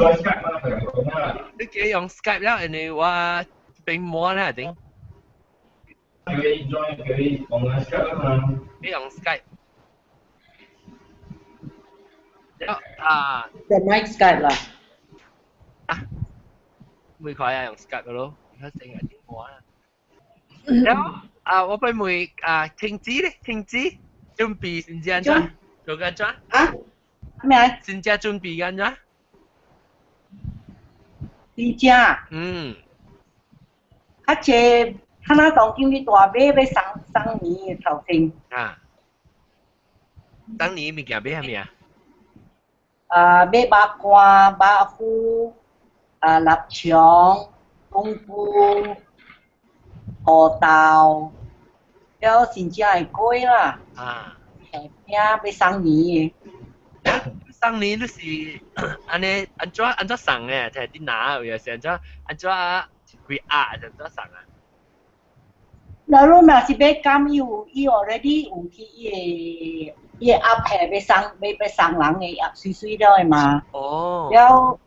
Speaker 1: 你幾用 Skype 啦？人哋話並冇啦，定？佢用 Skype 啊嘛。你用 Skype。
Speaker 9: 就 Mike Skype 啦。
Speaker 1: 每塊啊用 Skype 嘅咯，而家成日點玩啊？有我俾妹停止咧，停止。準備先至安怎？做緊怎？
Speaker 8: 啊？咩啊？
Speaker 1: 先至準備緊怎？
Speaker 8: 先至。較濟，看那當今啲大買要送年頭前。
Speaker 1: 送年物件買啥物啊？
Speaker 8: 買八卦、八虎、臘腸、冬菇、河豆，了真正會貴啦。下邊要送年。
Speaker 1: 送年都是安怎送嘅？就係啲拿有時安怎幾壓就安怎送啊？
Speaker 8: 那如果是要減伊 already 有去伊個鴨係要送人嘅鴨水水了嘛。
Speaker 1: 哦。
Speaker 8: 了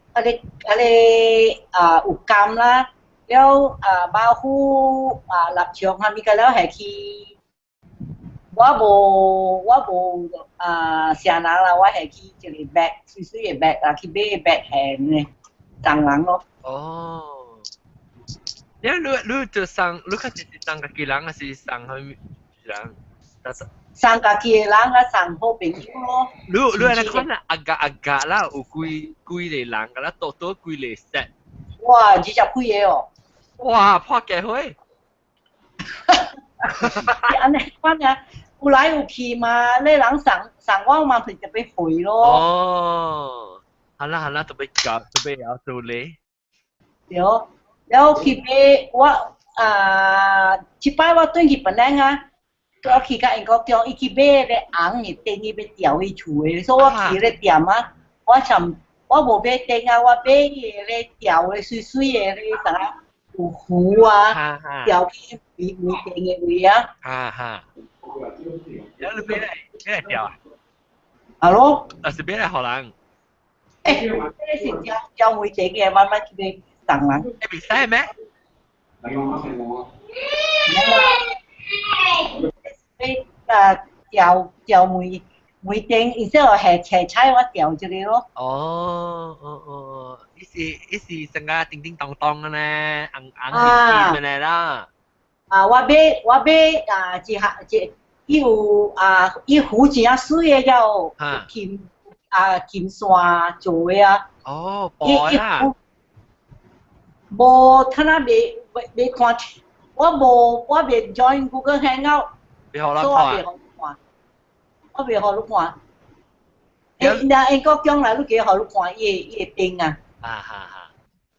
Speaker 8: 有減啦，了馬虎臘腸下面個了係去，我無成人啦，我係去一個 bag 水水嘅 bag 啊，去買個 bag 係呢送人咯。
Speaker 1: 哦。你就送，你看是送家己人還是送去人？
Speaker 8: 送家己嘅人啊，送好朋友咯。
Speaker 1: 你安尼看啦，agak啦，有幾個人噶啦，多幾個 set。
Speaker 8: 哇，20幾個哦。
Speaker 1: 哇，破幾歲？
Speaker 8: 安尼看啊，有來有去嘛，你人送我嘛，佢就俾回咯。
Speaker 1: 哦，好啦，特別要做咧。
Speaker 8: 對。แล้วคิดว่าที่ป้ายว่าตัวกี่ปันแรงอ่ะก็คิดกับเองก็เกี่ยวอีกคิดเลยอ่างนี่เต็งอีไปเดี่ยวอีช่วย所以ว่าคิดเลยเดี่ยวมั้งว่าโมเบเต็งอ่ะว่าเบเลยเดี่ยวเลยซุยๆเลยสังหูอ่ะเดี่ยวที่มีเต็ง嘅會啊
Speaker 1: แล้ว你俾嚟เดี่ยว
Speaker 8: 啊咯
Speaker 1: 是俾嚟荷蘭
Speaker 8: 你是เดี่ยว會เต็ง嘅慢慢คิด送人。
Speaker 1: 你比賽咩？
Speaker 8: 調梅丁，然之後係斜踩我調咗你咯。
Speaker 1: 哦，呢是成個叮叮當當嘅咧，硬嘅咧啦。
Speaker 8: 我俾伊有伊虎真啊水嘅叫金山做嘅啊。
Speaker 1: 哦，薄啦。
Speaker 8: 無，他那未看，我未 join Google Hangout， 所以我未好你看。那英國將來你幾好你看伊個燈啊？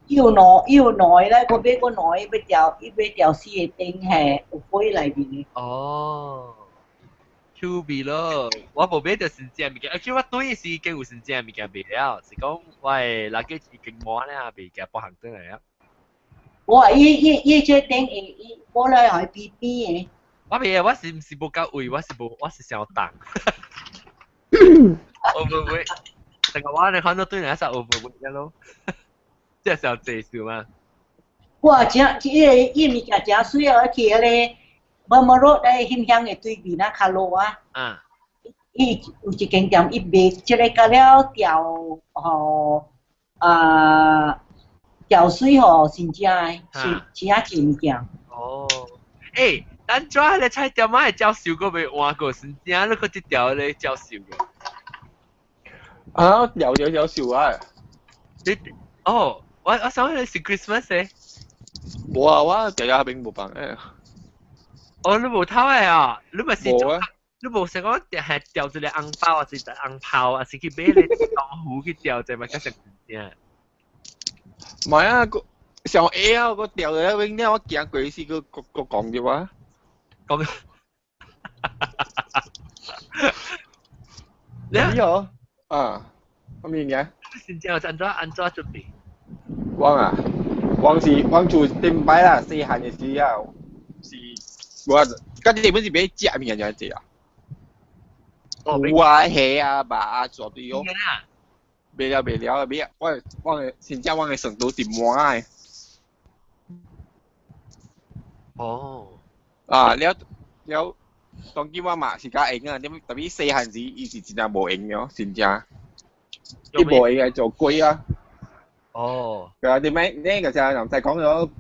Speaker 8: 要耐咧，我俾個耐要調絲個燈係有灰裏邊嘅。
Speaker 1: 哦。趣味咯，我無買到新正物件，而且我對是已經有新正物件賣了，是講我係垃圾已經滿咧，未夾保行轉嚟啊。
Speaker 8: 我話依隻頂我咧係 BB 嘅。
Speaker 1: 我未啊，我是唔是冇夠位，我是想當。我唔會，成個我你看到對人一實我唔會嘅咯，即係想借少嘛。
Speaker 8: 哇！依物件真水啊，而且咧，冇落咧香香嘅對面啊，卡路啊。伊有一間店，伊賣即個加了調調水吼，真正是真物件。
Speaker 1: 哦，誒，咱做下咧菜店仔係照燒過未換過，真正你嗰啲調咧照燒嘅。
Speaker 4: 有燒啊！
Speaker 1: 哦，我想去食 Christmas 嘅。
Speaker 4: 冇啊，我條下邊冇辦嘅。
Speaker 1: 哦，你冇偷嘅啊？你咪是做？你冇成講係調住你紅包啊，是紅炮啊，是去俾你當虎去調啫嘛，加成點？
Speaker 4: 唔係啊，上 A 啊，個調咗永咧，我見鬼事個講嘅話。
Speaker 1: 講。
Speaker 4: 你好啊，咁樣嘅。
Speaker 1: 先之後按咗準備。
Speaker 4: 王做點擺啦？細漢嘅時候是我，嗰啲本是俾食面嘅就係啊。糊啊、蝦啊、肉啊，做對咯。未了，我先正我嘅程度是滿嘅。
Speaker 1: 哦。
Speaker 4: 了，當今我嘛是較用啊，特別細漢時伊是真係無用嘅，真正。伊無用係做龜啊。
Speaker 1: 哦。
Speaker 4: 係啊，點解呢個就係林仔講咗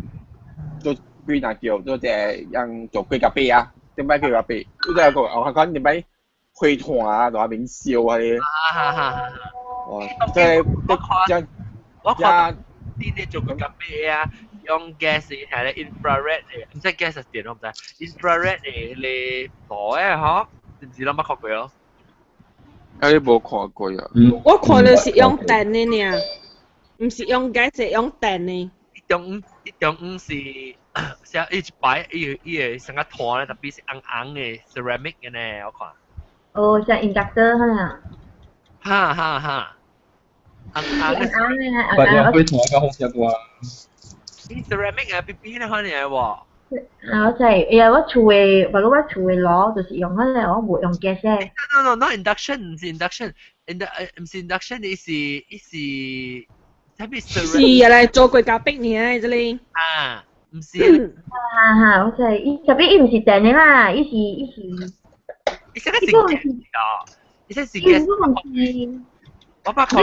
Speaker 4: 做龜嗱叫做隻人做龜甲飛啊？點解龜甲飛？呢個有個我講點解會團啊，同阿明笑係。哦，即係
Speaker 1: 我看啲你做龜甲飛啊，用 gas 係咧 infrared 嘅，唔知 gas 係電我唔知 infrared 嘅你火嘅嗬，唔知諗乜學佢咯？
Speaker 4: 你無看過啊？
Speaker 7: 我看到是用電的呢，唔是用gas，係用電的。
Speaker 1: 一種是像一擺伊個成個拖咧，特別是紅嘅 ceramic 嘅呢，我看。
Speaker 11: 哦，像 inductor 哈。
Speaker 1: 哈。紅嘅。
Speaker 3: 但係會同一個紅色啩？
Speaker 1: 啲 ceramic 啊，BB 咧可能係喎。
Speaker 11: 我就係，我厝嘅，如果我厝嘅攞，就是用嗰個，我冇用 gas 嘅。
Speaker 1: No, induction，唔是 induction，唔是 induction，伊是。是
Speaker 7: 嚟做過咖啡呢，這裡。
Speaker 1: 啊，唔是。
Speaker 11: 我就係，特別伊唔是電嘅啦，伊是。
Speaker 1: 伊是個是哦，伊是嘅。我把看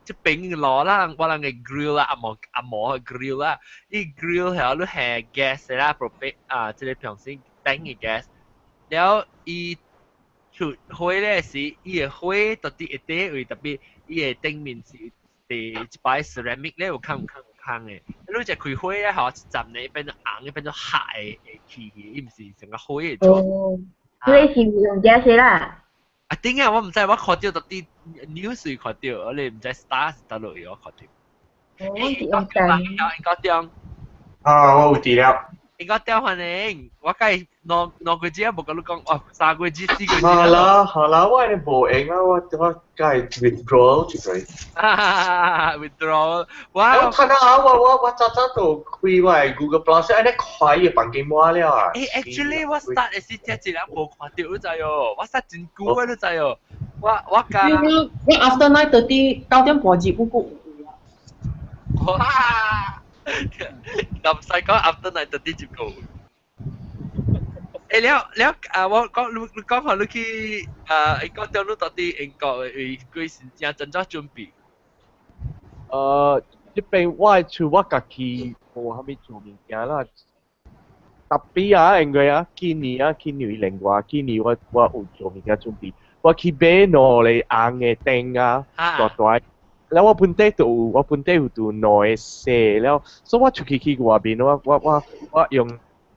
Speaker 1: 即邊攞啦，我人嘅 grill 啦，阿毛嘅 grill 啦，伊 grill 係都係 gas 啦 ，propane 啊，即係平時燈嘅 gas。然後伊出火咧是伊嘅火到啲一啲位特別，伊嘅頂面是。一擺 ceramic 咧有坑嘅，你只開火咧，嗬，浸你變咗硬嘅，變咗黑嘅氣，伊唔是成個火嘅做。
Speaker 11: 哦，所以是用 gas 啦。
Speaker 1: 啊，點解我唔知？我看到啲 news 看到，我哋唔知 star 是得落去我看到。
Speaker 11: 哦，是用電。
Speaker 1: 應該點？
Speaker 5: 啊，我有資料。
Speaker 1: 應該點反應？我計兩個字啊，冇跟你講哦，3個字、4個字。
Speaker 5: 好啦，我係冇應啊，我計 withdrawal 就可以。
Speaker 1: withdrawal， 哇！
Speaker 5: 我睇下我早就開我 Google Plus， 誒，你開嘅房間滿了啊。
Speaker 1: actually 我 start 嘅時隻字兩冇看到都滯哦，我 start 真久啊都滯哦，我講。
Speaker 9: 你 after 9:30 9點半至不過。
Speaker 1: 哇！咁細個 after 9:30接過。แล้ว我講下你去英國掉到啲英國嘅佢先正真咗準備。
Speaker 12: 呢邊我厝我家己無蝦米做物件啦。特別啊，因為啊，今年另外今年我有做物件準備，我去買攞嚟紅嘅燈啊，大。แล้วว่าพุ่นเต้อยู่ตัวน้อยเสแล้ว所以我出去外邊我用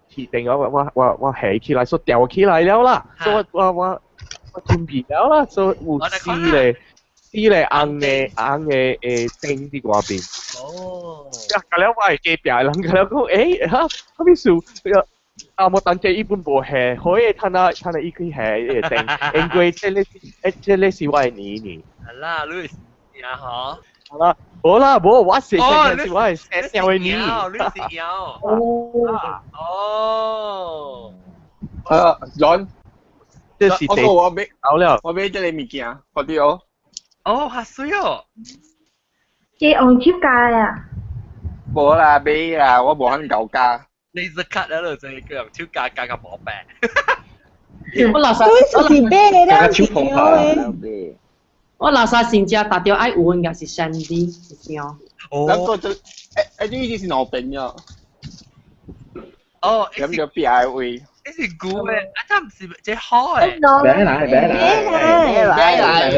Speaker 12: 鐵定我起起來所以掉起來了啦所以我準備了啦所以有四咧紅嘅燈喺外邊哦咁了我係隔壁人咁了講嚇咁樣數啊我等陣一般冇起可以睇下依佢起嘅燈因為這裡是我嘅年
Speaker 1: 係啦，Louis。啊
Speaker 12: 嚇！好啦，冇我寫嘅是我係寫掉嘅你。
Speaker 1: 你是有。
Speaker 4: John，
Speaker 12: 這是第
Speaker 4: 我買
Speaker 12: 好了。
Speaker 4: 我買這個物件，快啲哦。
Speaker 1: 哦，嚇水哦！
Speaker 11: 這用超價啊！
Speaker 4: 冇啦，買啦，我冇肯夠價。
Speaker 1: Laser cut 喺度就係用超價價咁冇病。
Speaker 9: 我垃圾。
Speaker 2: 都是買嚟啦，超平嘅。
Speaker 9: 我垃圾先至達到愛換嘅是 Sandy， 是點？
Speaker 4: 哦。咁個就呢啲是攞餅嘅。
Speaker 1: 哦。
Speaker 4: 咁就 PIV。
Speaker 1: 呢是古嘅，啊真唔是即係開。
Speaker 3: 別來。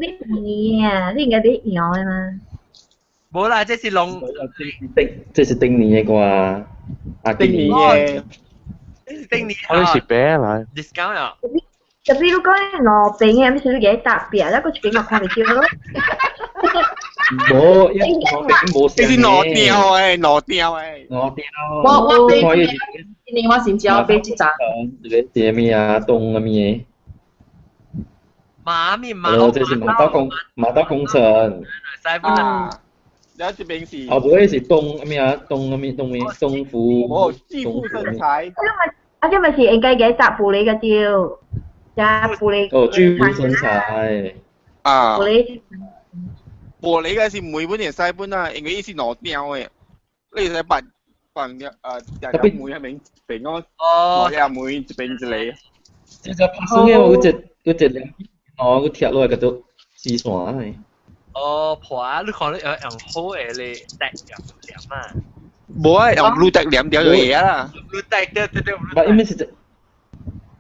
Speaker 11: 你啊，你應該啲搖嘅嘛。
Speaker 1: 冇啦，這是龍。
Speaker 3: 這是丁年嘅啩。啊，
Speaker 4: 丁年嘅。
Speaker 1: 丁年
Speaker 12: 我是餅嚟
Speaker 1: discount 啊！
Speaker 11: 特別如果攞餅嘅，咁少嘢特別，一個餅我看嚟照咯。
Speaker 3: 冇，因攞餅冇成嘅。
Speaker 4: 你是攞掉誒，攞掉誒。
Speaker 3: 攞掉。
Speaker 9: 我可以。你我先照俾一扎。
Speaker 3: 啲咩啊？凍啊咩？這是馬刀工程。
Speaker 4: 啊。有一邊是。
Speaker 3: 哦，不會是東咩啊？東府。
Speaker 4: 哦，致富生財。
Speaker 11: 因為是應該嘅雜布嚟嘅照，雜布嚟。
Speaker 3: 哦，致富生財。
Speaker 4: 啊。
Speaker 11: 布嚟。
Speaker 4: 布嚟嘅是每本年細本啊，因為伊是攞掉嘅，你使辦日每一名平安。哦。日每一邊之類。
Speaker 3: 即係拍攝嘅嗰隻兩個貼落嚟嗰度試線係。
Speaker 1: 哦，婆，你看你用好嘅你滴入啊？
Speaker 4: 冇啊，用滷滴兩條就嘢啦。
Speaker 1: 滷滴對。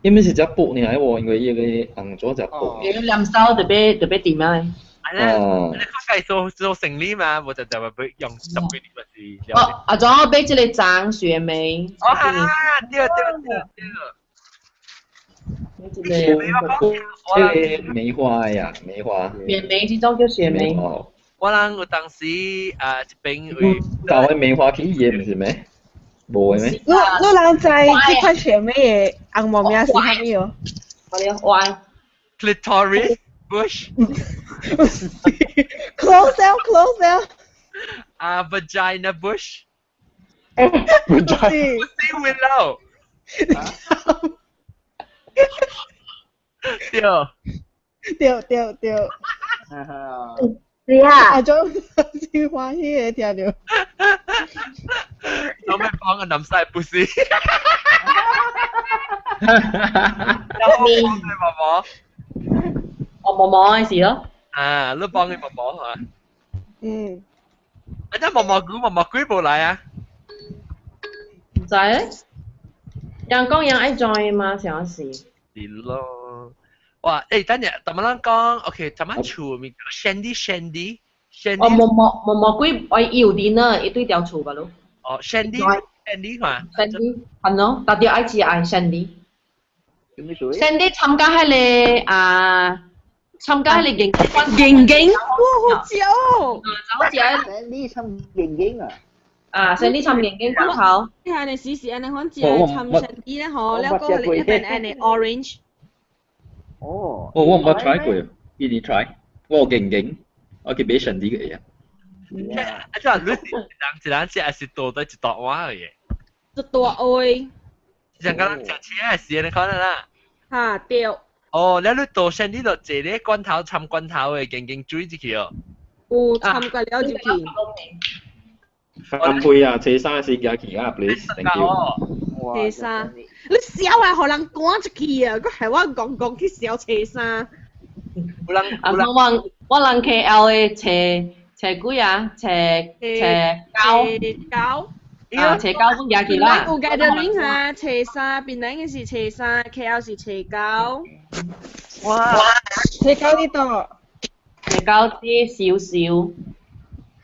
Speaker 3: 因為是只布呢，我因為依個紅咗只布。
Speaker 9: 你兩手特別點啊？
Speaker 1: 你佢做成呢嘛，我就話俾用十幾年或是。
Speaker 9: 哦，仲有俾這裡張雪梅。
Speaker 1: 哦，對。
Speaker 3: 這梅花呀，梅花。
Speaker 9: 雪梅這種叫雪梅。
Speaker 1: 我諗我當時一邊會。
Speaker 3: 搞嘅梅花起嘢唔是咩？冇嘅咩？
Speaker 2: 你人知這款雪梅嘅紅毛名是乜嘢？
Speaker 9: 我哋歪。
Speaker 1: Clitoris bush.
Speaker 2: Close down.
Speaker 1: Vagina bush.
Speaker 12: Vagina.
Speaker 1: Pussy willow.
Speaker 2: 對。
Speaker 11: 是啊。
Speaker 2: 啊，種先歡喜嘅聽到。
Speaker 1: 我咪幫個男仔 pussy。
Speaker 9: 我毛毛嘅事咯。
Speaker 1: 你幫佢毛毛係嘛？
Speaker 2: 嗯。
Speaker 1: 即係毛毛菇冇嚟啊？
Speaker 9: 唔知咧。人講人愛 join 嘛，想是。
Speaker 1: 係咯。哇！誒，等陣，咁樣講 ，OK，咁樣厝面 Shandy。
Speaker 9: 哦，毛毛菇我要啲呢，一堆條厝噶咯。
Speaker 1: 哦 ，Shandy 嘛。
Speaker 9: Shandy，係咯，特別愛食愛 Shandy。Shandy 參加係你參加你勁，
Speaker 7: 哇好正！
Speaker 9: 好正。
Speaker 6: Sandy 參勁啊！Sandy
Speaker 9: 參勁都好。
Speaker 7: 你係你試試，你可能只係參 Sandy 咧，嗬，แล้วก็一邊係你 orange。
Speaker 3: 哦，我冇 try 過，你 try，我勁，我叫俾 Shandy 嘅嘢。
Speaker 1: 即係你人只係多得一朵花嘅嘢。
Speaker 7: 一朵愛。
Speaker 1: 像剛剛講車係時你可能啦。
Speaker 7: 嚇對。
Speaker 1: 哦，你到 Shandy 度坐咧罐頭參罐頭嘅，勁追住佢哦。
Speaker 7: 有參過了就去。
Speaker 3: 翻杯啊，車衫先加其他 please，thank you。
Speaker 7: 車衫，你笑係可能趕出去啊！佢係我講去笑車衫。
Speaker 9: 我人 KL 嘅斜龜啊，斜膠。斜膠都廿件啦。
Speaker 7: 有 gathering 嚇，斜沙，邊兩嘅是斜沙 ，KL 是斜膠。
Speaker 2: 哇！斜膠呢度。
Speaker 9: 斜膠啲少少。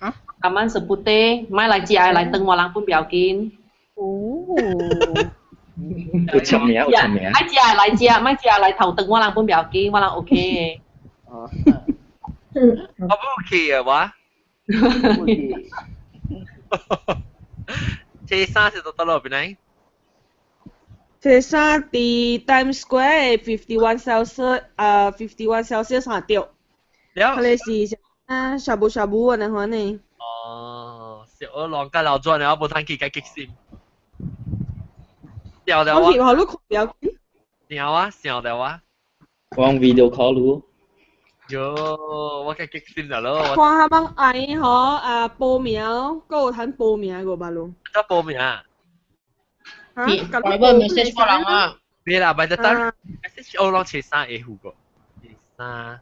Speaker 2: 嚇？
Speaker 9: 咁樣食砵爹，買嚟接嚟等我人半表見。
Speaker 2: 哦。
Speaker 3: 有出名。
Speaker 9: 買接嚟頭等我人半表見，我人 OK 嘅。
Speaker 1: 我不 OK 啊，哇！車衫是到落邊嚟？
Speaker 7: 車衫喺 Times Square 51 Celsius 上掉。佢哋是shabu shabu 啊，可能。
Speaker 1: 哦，我浪家老咗，你我冇睇佢嘅激線。笑的
Speaker 7: 我好錄表情。
Speaker 1: 笑的哇。
Speaker 3: 我 video call 咯。
Speaker 1: 喲，我嘅激線就咯。
Speaker 7: 看下幫嗌嗬報名，嗰個睇報名個吧咯。
Speaker 1: 得報名啊？
Speaker 9: 嚇？咁我 message 過人啊。
Speaker 1: 別啦，咪得等 message 我攞車衫會好過。車衫。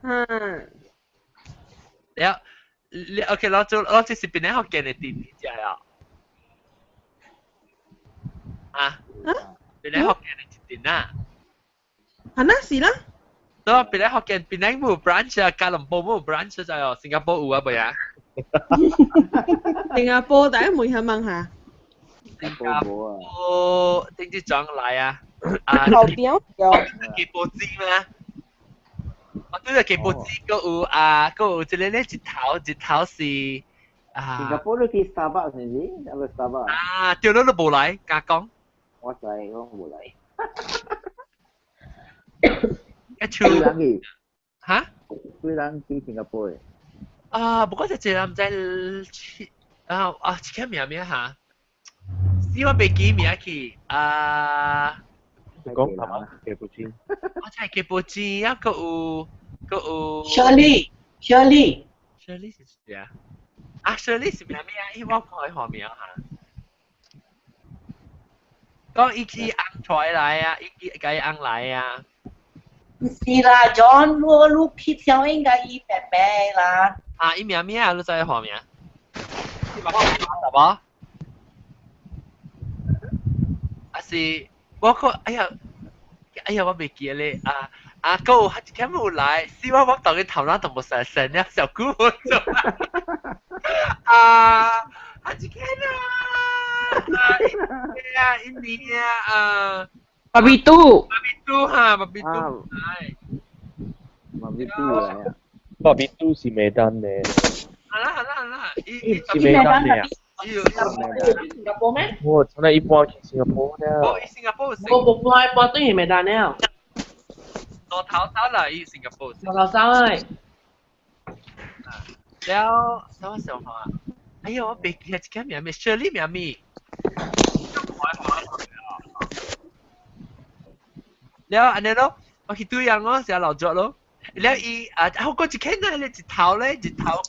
Speaker 1: 你 OK 攞住是邊啲學嘅你點知啊？邊啲學嘅你點啊？
Speaker 7: 係啦，是啦。
Speaker 1: 都邊啲學嘅邊啲冇 branch 啊？吉隆坡冇 branch 就係新加坡有啊，唔係啊？
Speaker 7: 新加坡第一門係問下。
Speaker 1: 新加坡點知將來啊？
Speaker 7: 後邊有。
Speaker 1: 幾波子咩？我都係幾波子，嗰有即係咧一頭是
Speaker 6: 新加坡都去 Starbucks 係咪？有冇 Starbucks？
Speaker 1: 掉咗都冇嚟，加講。
Speaker 6: 我知，我冇嚟。
Speaker 1: 一條
Speaker 6: 人去
Speaker 1: 嚇？
Speaker 6: 幾人去新加坡嘅？
Speaker 1: 不過就唔知叫咩嚇？希望被記名去
Speaker 12: 講係嘛？嘅布堅。
Speaker 1: 我真係嘅布堅啊！個
Speaker 8: Shirley
Speaker 1: 是咩啊？Shirley 是咩啊？因為我講佢學名嚇。講一支紅菜嚟啊，一支雞紅嚟啊。
Speaker 8: 是啦，John，你去小應該一白白啦。
Speaker 1: 伊名咩啊？你知學名？你話係嘛？是我個哎呀，我未記咧啊，個一間冇來，希望我到佢頭腦都冇成成了，小姑冇做啊，一間啊，印尼啊，
Speaker 9: 巴比杜
Speaker 1: 哈，巴比杜，係，
Speaker 6: 巴比杜嚟啊，
Speaker 12: 巴比杜是咩單呢？
Speaker 1: 係啦，
Speaker 12: 是咩單呢啊？
Speaker 9: 新加坡咩？
Speaker 12: 我真係一般去新加坡呢。
Speaker 1: 新加坡，
Speaker 9: 我冇來波對係咩單呢？
Speaker 1: ตัวเท้าเท้าไหลสิงคโปร์
Speaker 9: 我老早誒。
Speaker 1: แล้วแล้วว่า想話哎呀我別記一間名咩 Shirley 名咩แล้วอันนี้咯我去對樣咯成日留咗咯แล้วอีเขาก็จะแค่นั้นเลยจิตเท้า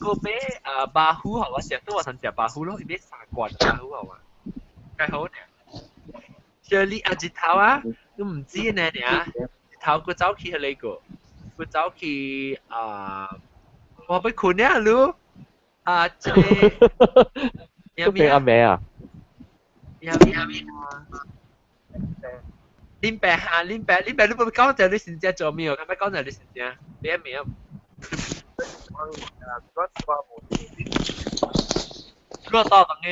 Speaker 1: ก็เบ้บาฮูเหรอว่าเสียตัวสันเสียบาฮู咯เบ้สากวนบาฮูเหรอวะใครเขาเนี่ย Shirley จิตเท้า都唔知เนี่ย頭個走去係呢個，個走去我俾佢呢路即係有咩
Speaker 12: 阿咩啊？
Speaker 1: 有咩林伯嚇林伯你冇講就你先至做咩？咁咪講就你先至你一名。嗰多等嘅。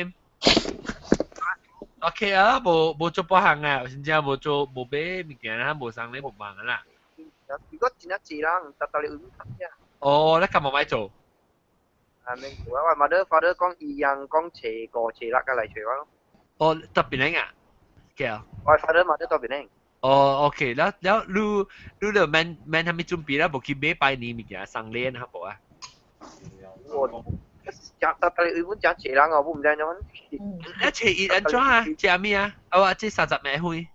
Speaker 1: OK 啊，冇做波行啊，先至冇做冇俾物件啦，冇生你冇忙啦。
Speaker 10: 如果剪一次啦，唔得到你會乜嘢？
Speaker 1: 哦，你今日咪做？
Speaker 10: 明我mother father 講異樣講斜過斜甩嘅嚟除咯。
Speaker 1: 哦，特別靚啊，嘅。
Speaker 10: 我 father mother 特別靚。
Speaker 1: 哦 ，OK，แล้วรู้เลยแมนทำไม่จุ่มปีแล้วบอกคิดเบ้ไปนี่มีกี่สังเล่นครับบอกว่า
Speaker 10: 但係日本講斜甩我唔知點樣。
Speaker 1: 一斜熱安怎啊？食咩啊？我即30咩灰？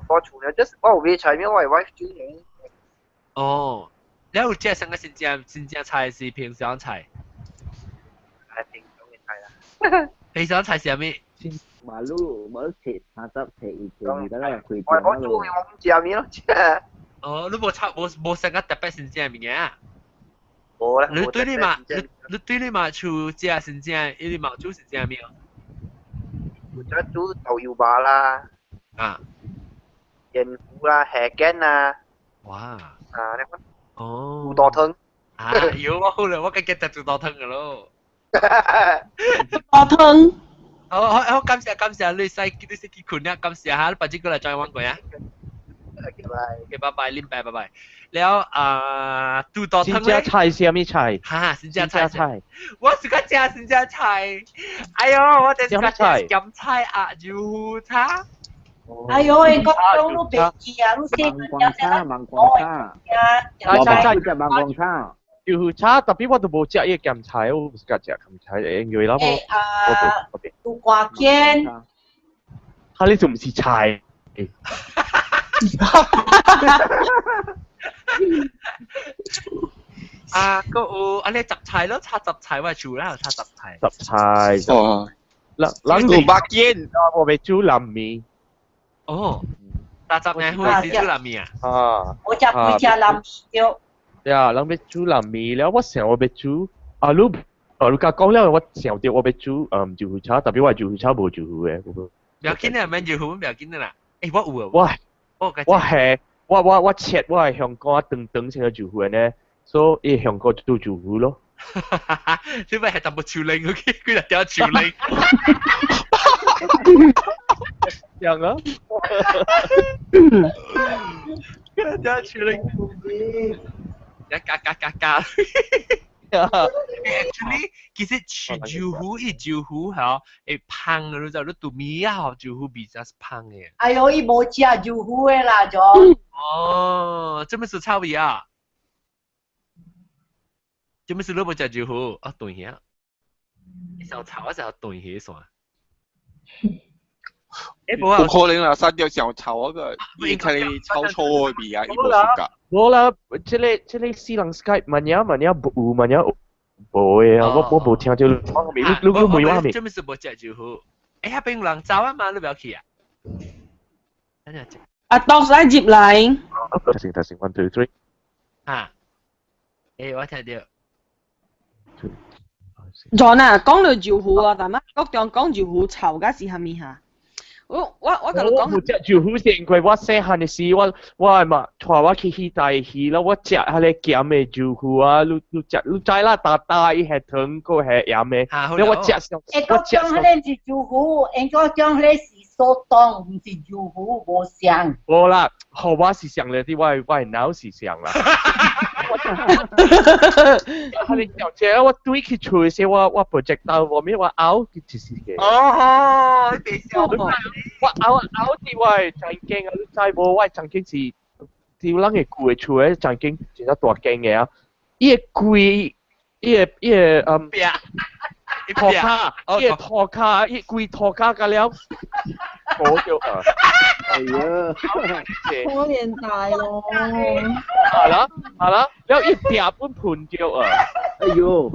Speaker 10: 我除了就是我有買菜咩，我係 wife 煮嘅。
Speaker 1: 哦，แล้ว有即係生嘅新正菜是平常菜。
Speaker 10: 係平常嘅菜啦。
Speaker 1: 平常菜是咩？
Speaker 6: 馬路切30切以前而家咧佢
Speaker 10: 我煮嘅我唔食咩咯。
Speaker 1: 哦，你冇生嘅特別新正物件啊？
Speaker 10: 冇啦。
Speaker 1: 你對你嘛煮食新正，你嘛煮新正咩？
Speaker 10: 或者煮豆油巴啦。
Speaker 1: 啊。
Speaker 10: 鹽糊啦，蝦頸啊。
Speaker 1: 哇！
Speaker 10: 你講。
Speaker 1: 哦。
Speaker 10: 豬肚湯。
Speaker 1: 有我好啦，我梗係食豬肚湯嘅咯。
Speaker 9: 豬肚湯。
Speaker 1: 好，感謝你識結婚啦，感謝下，不知過嚟再揾佢啊。OK，拜拜，林拜拜。แล้ว豬肚湯咧。
Speaker 12: 新加菜是咩菜？
Speaker 1: 嚇，新加菜。我是個食新加菜。哎呦，我哋是個食鹹菜啊，油叉。
Speaker 8: 哎呦，你講到都別記啊，你先
Speaker 6: 芒果叉，芒果叉。
Speaker 12: 油叉，特別我都冇食呢個鹹菜，我唔識食鹹菜，因為啦我。
Speaker 8: 豬瓜肩。
Speaker 12: 嚇，呢仲唔是菜？
Speaker 1: 個有你雜菜咯，炒雜菜我煮啦，炒雜菜。
Speaker 12: 雜菜。
Speaker 4: 哦。
Speaker 12: 豬八肩，我咪煮南米。
Speaker 1: 哦。雜雜咩會是煮南米啊？
Speaker 8: 我就會食南米咗。
Speaker 12: 呀，人要煮南米了，我想我要煮你甲講了，我想到我要煮豆腐炒，特別我豆腐炒無豆腐嘅。
Speaker 1: 唔要緊啊，免豆腐唔要緊啦。我有啊。
Speaker 12: 我切我係香港長成個豆腐呢，所以香港做豆腐咯。
Speaker 1: 你咪係特別潮靈嗰啲，佢就掉潮靈。
Speaker 12: 樣啊？
Speaker 1: 佢掉潮靈。加。Actually， 其實煮豆腐係會胖嘅，你知道你做咩啊？豆腐比較胖嘅。
Speaker 8: 哎呦，伊冇食豆腐嘅啦，就。
Speaker 1: 哦，這麼是臭味啊！這麼是你冇食豆腐啊？對呀，你想炒我就對起算。
Speaker 4: 冇可能啦，刪掉小炒嗰個，應該你炒錯嘅味啊，呢個風格。
Speaker 12: 冇啦，即係私人 Skype 問呀冇嘅啊，我冇聽到你冇話咩？
Speaker 1: 這麼是冇食豆腐。下邊有人走啊嘛，你不要去啊。
Speaker 9: 當使接嚟。
Speaker 12: testing 1 2 3。
Speaker 1: 我聽到。
Speaker 7: John 啊，講到豆腐啊，但係我講豆腐炒嘅是係咪嚇？我同你講，
Speaker 12: 我只住好似因為我細漢嘅時，我係嘛，帶我去戲台戲啦，我食下啲鹹嘅住戶啊，你知啦，大伊係糖個係鹹嘅，你我食上，
Speaker 8: 我講嗰啲是住戶，應該講嗰啲是蘇東，唔是住戶，冇像。
Speaker 12: 冇啦，好我是像咧啲，我係腦是像啦。你小姐，我對佢做嘅時，我 project 到我咩我拗佢就是嘅。
Speaker 1: 哦，你別笑我。
Speaker 12: 我拗啲我係正經啊，你知冇？我係正經是條人嘅攰出嚟，正經真係大經嘅啊！伊個攰，伊個拖卡，伊個拖卡，伊攰拖卡㗎了。我就係啊，
Speaker 2: 好年代咯。
Speaker 12: 係啦，แล้ว一碟半盤叫啊！
Speaker 6: 哎呦，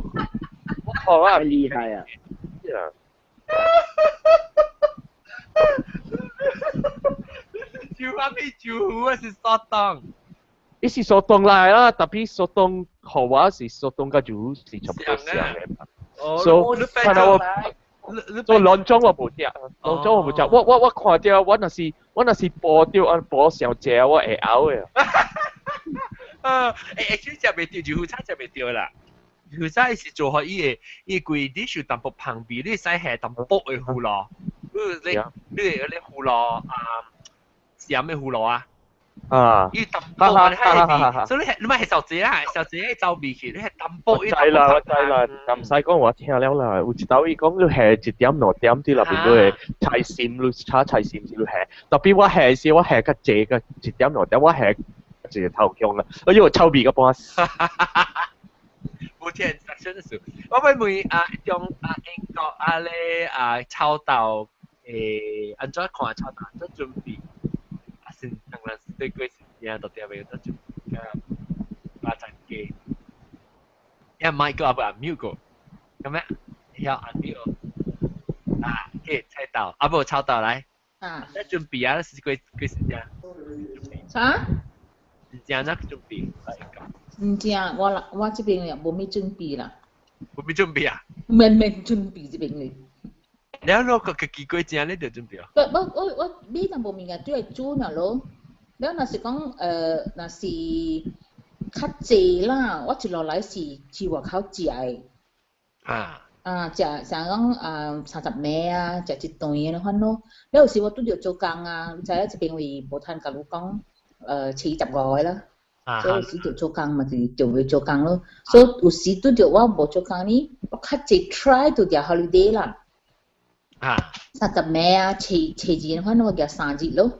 Speaker 12: 我靠啊！
Speaker 6: 太厲害啊！
Speaker 1: 住翻邊住啊？是索當。
Speaker 12: 伊是索當嚟啦，特別索當豪華是索當嘅住是差不多像嘅。所以睇到做兩種我冇食，兩種我冇食。我看到我那是播掉啊播小姐我會咬嘅。
Speaker 1: actually 就未掉住餐就未掉啦。住餐是做開伊個貴啲樹淡薄旁邊，你使係淡薄嘅胡蘿。你胡蘿是有咩胡蘿啊？伊淡薄你係，所以你咪係小姐啦，小姐走邊去，你係淡薄。
Speaker 12: 我知啦，唔使講我聽了啦。有一道伊講你係1點2點啲入邊都係菜線，你炒菜線先係。特別我係時我係個借個1點2點，我係直頭強啦。我因為臭味個幫。
Speaker 1: 冇聽 instruction 嘅時候，我會問用英國咧炒豆安怎看炒豆安怎準備？先當然是對貴時間到底要有得準備巴掌雞，因為麥個阿mute個，咁咩？要按 mute 嘅菜豆，不炒豆來，那準備啊，是貴時間。
Speaker 13: 啥？
Speaker 1: 時間那準備。
Speaker 13: 唔知啊，我這邊又冇咩準備啦。
Speaker 1: 冇咩準備啊？
Speaker 13: 未準備這邊嚟。
Speaker 1: แล้วเราก็กี่ก๋วยเตี๋ยวเนี่ยเดี๋ยวจุ่มเดียว
Speaker 13: 我呢度冇面嘅都係煮嗱咯。แล้ว那是講那是較濟啦，我一落來是去外口食嘅。食像講30尾啊，食一頓嘅款咯。有時我都要做工啊，就喺這邊為無攤甲你講45啦。所以有時就做工嘛，就會做工咯。所以有時都就我冇做工呢，我較濟 try 到條 holiday 啦。30尾啊，遲啲可能我叫3日咯。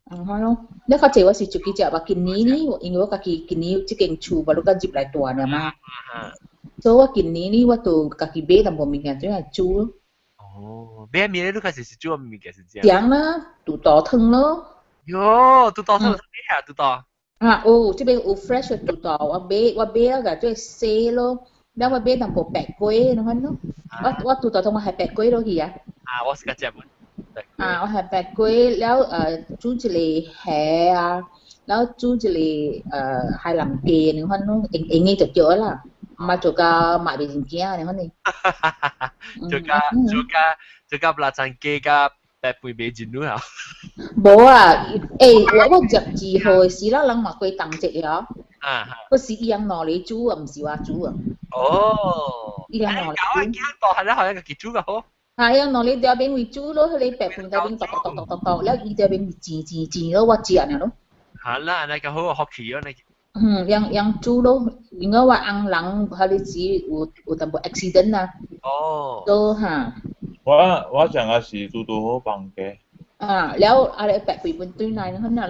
Speaker 13: 可能你較濟我是自己食吧，今年呢，因為我家己今年即間厝把你個入來大嘅嘛。所以我今年呢，我就家己買淡薄物件轉來煮咯。
Speaker 1: 哦，買物件你開始是煮物件是點？
Speaker 13: 點啦，肚豆湯咯。
Speaker 1: 喲，肚豆湯咩啊？肚豆？
Speaker 13: 這邊有 fresh 嘅肚豆，我買啊個最細咯。แล้วว่าเบสทำพวกแปะกล้วยนะครับเนาะว่าตัวต่อทำมาให้แปะกล้วยแล้วกี่อ่ะ
Speaker 1: ว่าสกัดเจ็บมั้
Speaker 13: ยว่าให้แปะกล้วยแล้วจูจะเลยแห่แล้วจูจะเลยให้ลำเกนนะครับเนาะเองนี่จะเจอละมาจูกาหมายเป็นจริงๆนะครับนี่
Speaker 1: จูกาปลาจังเกกับแปะปุยเบจินด้วยเหรอ
Speaker 13: บอกว่า我入字號時啦，諗埋佢當值啊，嗰時伊樣攞嚟煮啊，唔是話煮啊。
Speaker 1: 哦，
Speaker 13: 伊樣攞嚟煮。
Speaker 1: 幾多係啦？係一個幾煮嘅好。
Speaker 13: 係啊，攞嚟掉邊會煮咯，你白盤掉邊剁，แล้ว伊掉邊會煎咯，我煎啊咯。
Speaker 1: 係啦，那個好學奇咯，你。
Speaker 13: 樣煮咯，應該話硬冷，佢哋只有淡薄 accident 啊。
Speaker 1: 哦。
Speaker 13: 都嚇。
Speaker 14: 我上個時做到好棒嘅。
Speaker 13: แล้วอะไรแปะปุ๋ยบนตุ้ยนายนั่นน่ะ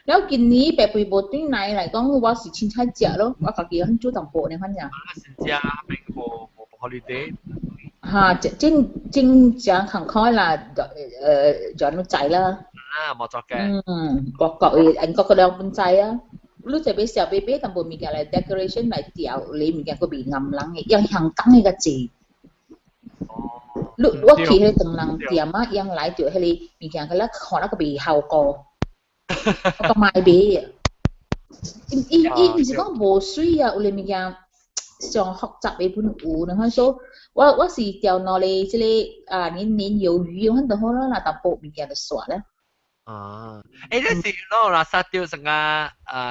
Speaker 13: แล้วกินนี้แปะปุ๋ยบนตุ้ยนาย嚟講我是凊彩食咯，我家己很主動播呢款呀。
Speaker 1: 是食並無 holiday。
Speaker 13: 正正行開啦，就你仔啦。
Speaker 1: 冇錯嘅。
Speaker 13: 各個兩半仔啊，你就俾時候俾淡薄物件嚟 decoration 嚟調，你物件個被暗冷嘅，因香港嘅個字。我去迄個長人店啊，樣來着迄個物件，佢咧看那個味效果，我個賣味啊。伊唔是講無水啊，有啲物件上複雜嘅本有，你看所我是钓那里这里年鱿鱼，很多好咯，那淡薄物件就耍啦。
Speaker 1: 你是攞垃圾掉成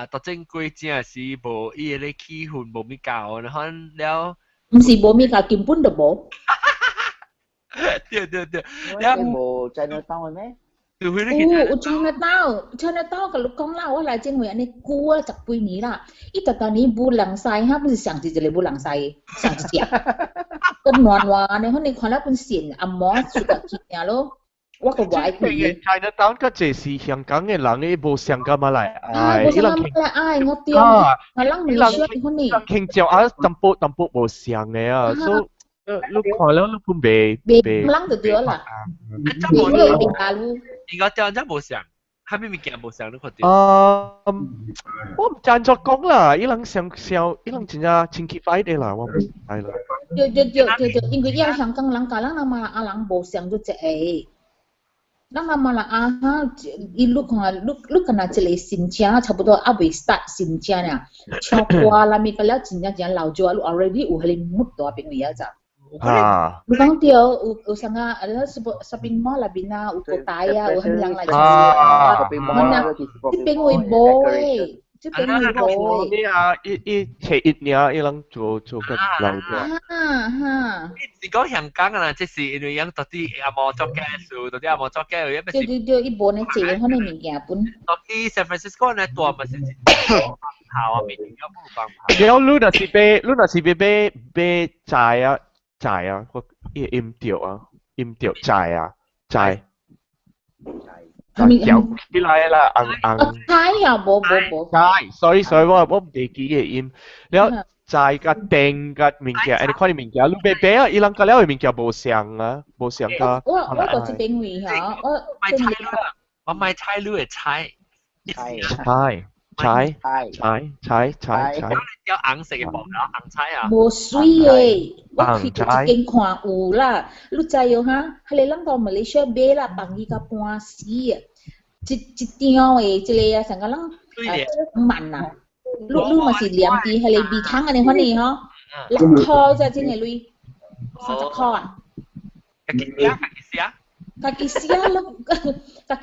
Speaker 1: 特正貴正是無伊個氣氛無咪教，你看了。
Speaker 13: 唔是無咪教，根本就無。
Speaker 1: 對，
Speaker 6: 你無Chinatown咩？
Speaker 13: 有 Chinatown kalau kong lah wala jen we ane ku 10幾年啦，伊特特年布冷晒，哈不是上次就嚟布冷晒，上次食，個暖暖呢，可能看了本線阿毛出個見咯。我個壞佢。
Speaker 12: Chinatown 個這是香港嘅人，伊無上過馬來
Speaker 13: 亞。無上過馬來亞，我屌，我諗唔出可能。
Speaker 12: 傾照淡薄無上嘅啊，所以你看了你本未
Speaker 13: 諗就對啦。
Speaker 1: 應該掉真無上，係咪物件無上你看到？
Speaker 12: 我唔贊作講啦，伊人上，伊人真係清潔快啲啦，我唔知啦。
Speaker 13: 對，因為伊香港人，人那馬來亞人無上咗隻誒。那馬來亞一路看，路可能這裡新疆差不多阿未 start 新疆呀，超過啦，咪個了真正老咗，路 already 有係木多邊位啊咋？你講掉有上啊，ada shopping mall 那邊啊，有個大啊，有很靚嚟嘅，這邊會冇誒。這邊會冇
Speaker 12: 你啊，一切一年，伊人做個老咗。
Speaker 1: 是講香港啊，即是因為樣到底阿毛作嘅數，到底阿毛作嘅有一
Speaker 13: 對，一般嘅借可能物件本。
Speaker 1: 到底 San Francisco 呢多咪是好啊，未定有冇辦法。
Speaker 12: 了，你若是買債啊，我音調債。有起來啦，
Speaker 13: 債啊，冇。
Speaker 12: 債，所以我唔記嘅音。了債個定個物件，你看啲物件，你買啊，伊人個了嘅物件無相啊，無相個。
Speaker 13: 我個是邊位嚇？
Speaker 1: 我買菜你嘅菜。
Speaker 12: 菜。
Speaker 1: 有紅色嘅薄紅菜啊。
Speaker 13: 無水嘅，我去到一間看有啦，你知有哈？係你諗到馬來西亞買啦，放伊個半死啊，一張嘅即個啊，成個人慢啊，你咪是黏啲係你味湯嘅你看你嗬，6塊啫真係你，30塊啊。kaki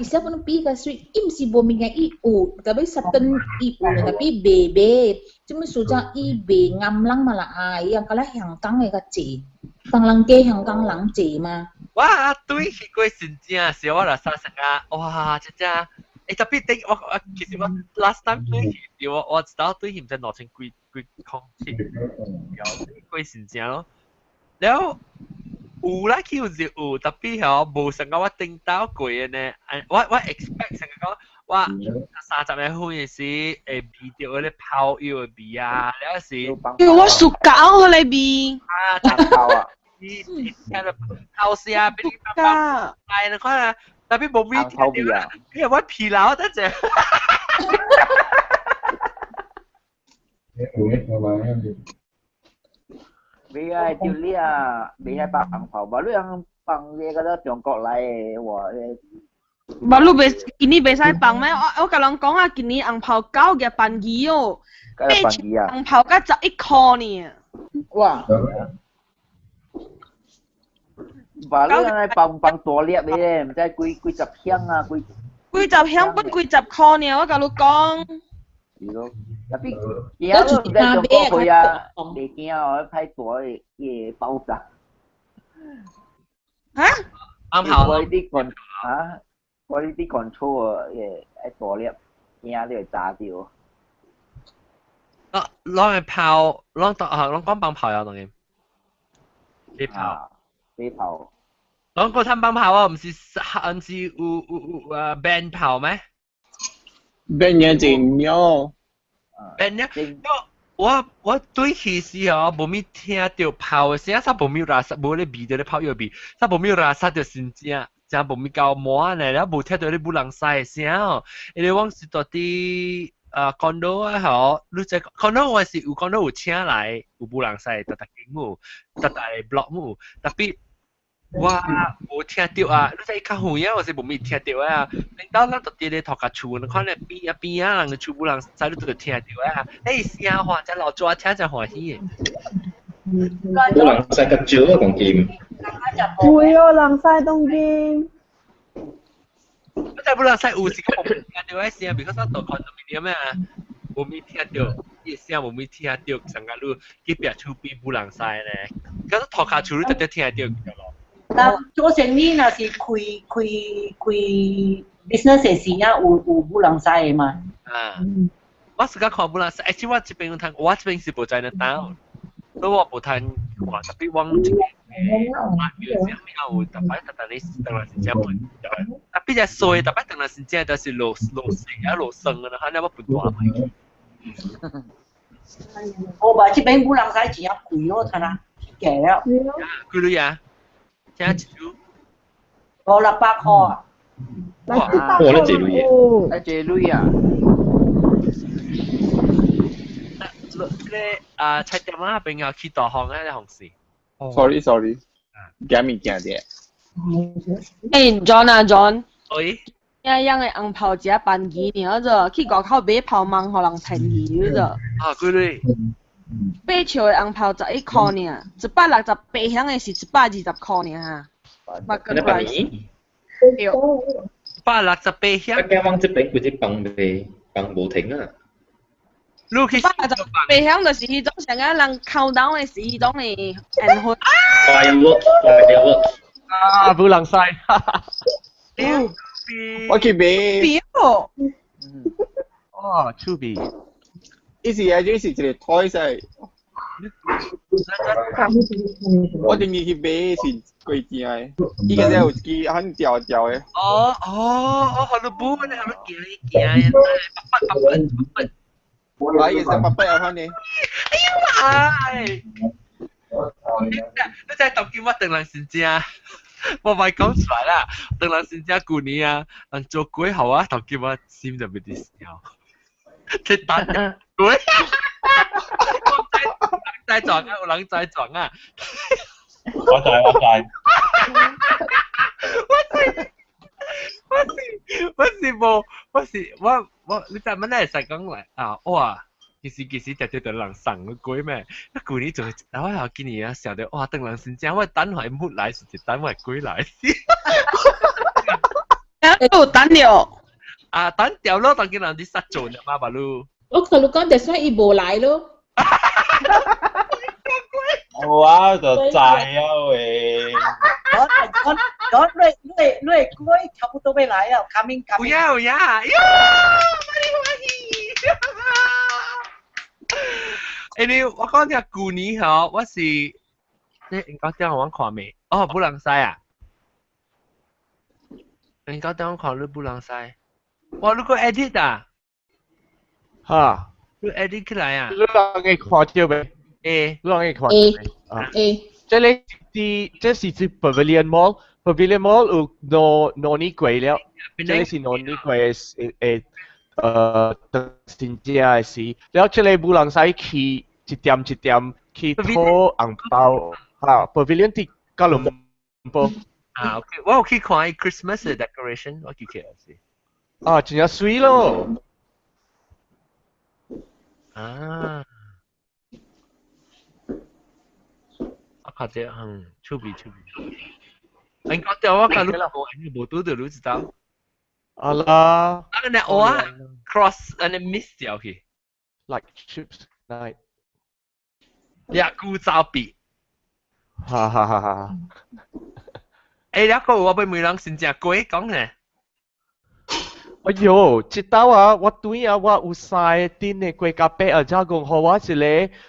Speaker 13: siya pun pi kasi im si bomi nga iu tapi satan iu tapi bebe cuma suja i be ngam lang mala ai yang kala hang kang nga chi tang lang ke hang kang lang chi ma
Speaker 1: 哇對去過真正是我啦三成啊哇真正tapi我其實我 last time 對去我知道對佢唔知攞成幾空氣有過真正咯แล้ว有啦，佢有是有，特別係無成個我頂到過嘅呢。我 expect 成個我30年後嘅時會味到嗰啲泡藥嘅味啊，แล้ว是。
Speaker 7: 我suka嗰啲味。
Speaker 1: 泡啊！你泡時啊，俾你泡，係你看啊，特別冇味聽到啦，因為我疲勞得滯。
Speaker 6: Vì Julia bị hai bằng phòng bảo lúc ăn bằng cái đó Trung Quốc lại của
Speaker 7: bảo lúc bây kini bây sai bằng mấy tôi cái lòng講啊kini ăn泡高嘅bằng gì哦
Speaker 6: cái bằng gì à
Speaker 7: ăn泡cái 11塊呢
Speaker 6: 哇bảo lúc ăn bằng tổ liệp đi em在quy tập香啊
Speaker 7: quy tập香本quy tập塊呢我cái lúc講
Speaker 6: tapi dia tu dah jumpa dia dia orang拍ตัว也爆炸
Speaker 1: 啱好
Speaker 6: quality control 也喺ตัวเรียบ驚你炸掉
Speaker 1: 攞去泡攞講棒泡有當然飛泡攞個攤棒泡啊唔是band 泡咩
Speaker 4: band 嘢正樣
Speaker 1: 我對其實啊，冇咪聽到泡嘅聲，他冇咪拉薩，冇咧味到咧泡藥味，他冇咪拉薩到真正冇咪夠滿咧，然後冇聽到咧冇人曬嘅聲，你往時到啲condo 啊，嗬，你只 condo 我是有 condo 有請來，有冇人曬，特間冇，特大 block 冇，特別。哇！冇聽到啊！你真係較遠啊！我是冇咪聽到啊！領導咱到啲咧頭家厝，你看咧邊啊，人嘅厝冇人使，你都聽到啊！誒聲話真老早聽真歡喜嘅。
Speaker 3: 有人使較少啊，講劍。
Speaker 2: 會哦，人曬當劍。
Speaker 1: 我真係冇人使有時個冇聽到嗰聲，because 我到 condominium 啊，冇咪聽到，啲聲冇咪聽到，成個路佢邊厝邊冇人使咧，咁頭殼厝你特別聽到嘅咯。
Speaker 8: 嗱，做生意那是開 business 嘅時啊，有冇人使嘅嘛？
Speaker 1: 啊，我是講看冇人使，actually 我這邊有睇，我這邊是冇在那 town，所以我冇睇話特別往這個。特別等你等陣時間會，特別隻衰，特別等陣時間就是落成啊落成啊，嚇你乜半大咪？
Speaker 8: 我話這邊冇人使錢啊貴咯，睇下貴了。
Speaker 1: 幾多呀？聽一條
Speaker 8: 500-600塊啊！
Speaker 3: 哇！你這類嘢，
Speaker 6: 啊這類啊！
Speaker 1: 你啊，菜店啊，邊有去大行啊？啲同事。
Speaker 4: Sorry，驚物件啲。
Speaker 7: 誒 ，John 啊 ，John。
Speaker 1: 喂。
Speaker 7: 一樣嘅紅炮只辦幾年咗，去外口買炮芒，可能便宜咗。
Speaker 1: 啊，佢哋。
Speaker 7: 八條嘅紅炮11塊呢，168箱嘅是120塊呢嚇。乜個 price？
Speaker 1: 168箱。
Speaker 3: 驚往這邊佢啲放無停啊！168
Speaker 7: 箱就是迄種成個人count down嘅是迄種嘅煙火。
Speaker 3: firework。
Speaker 12: 啊，冇人曬。
Speaker 4: 我去買。
Speaker 7: 表。
Speaker 12: 哦，出邊。
Speaker 4: 呢時啊，呢時一個台勢。我定義去買是貴啲嘅，依個有支很吊嘅。
Speaker 1: 哦，學到補你學到行，800。
Speaker 4: 買嘅時候800有翻你。
Speaker 1: 哎呀媽！你真係讀叫乜定人先知啊？我咪講出來啦，定人先知啊，舊年啊，人做鬼後啊，讀叫乜先就俾啲笑。即係打鬼。在撞啊！有人在撞啊！
Speaker 14: 我在。
Speaker 1: 我你知乜咧？實講嚟啊！哇！其實就對人送個鬼咩？一舊年仲係我又見你啊，想到哇！等人先正，我等係冇來，是等係鬼來。
Speaker 7: 等了。
Speaker 1: 啊！等掉咯，當見人啲失做啫嘛，吧咯。
Speaker 13: 我同你講，就所以冇來咯。
Speaker 14: 我就知啊喂。
Speaker 8: 你差不多要來了 ，coming。
Speaker 1: 有呀，喲，你我講條舊年嗬，我是你講點我看未？哦，不能曬啊！你講點我看你不能曬？哇，你個 edit 啊？
Speaker 12: 嚇！
Speaker 1: 你 edit 起來啊？
Speaker 12: 你兩個看到未？你兩個看到未？啊！這是指 Pavilion Mall。Pavilion Mall 有攞貴了，這裡是攞貴誒先正嘅事。然後這裡冇人使去一點去拖紅包嚇。Pavilion 啲加隆坡。
Speaker 1: 啊 ，OK， 我有去看 Christmas 嘅 decoration， 我去睇下先。
Speaker 12: 啊，真係水咯！
Speaker 1: 啊。或者出邊。你講掉我個路冇到就路知道。
Speaker 12: 啊啦。
Speaker 1: 那我啊 cross 那 miss 掉去。
Speaker 12: Like chips night。
Speaker 1: 呀，古早比。
Speaker 12: 哈哈哈哈。
Speaker 1: 誒，那個我俾每人先正鬼講呢。
Speaker 12: 哎呦，知道啊！我對啊，我有曬啲嘅龜甲伯啊，就講好我一個，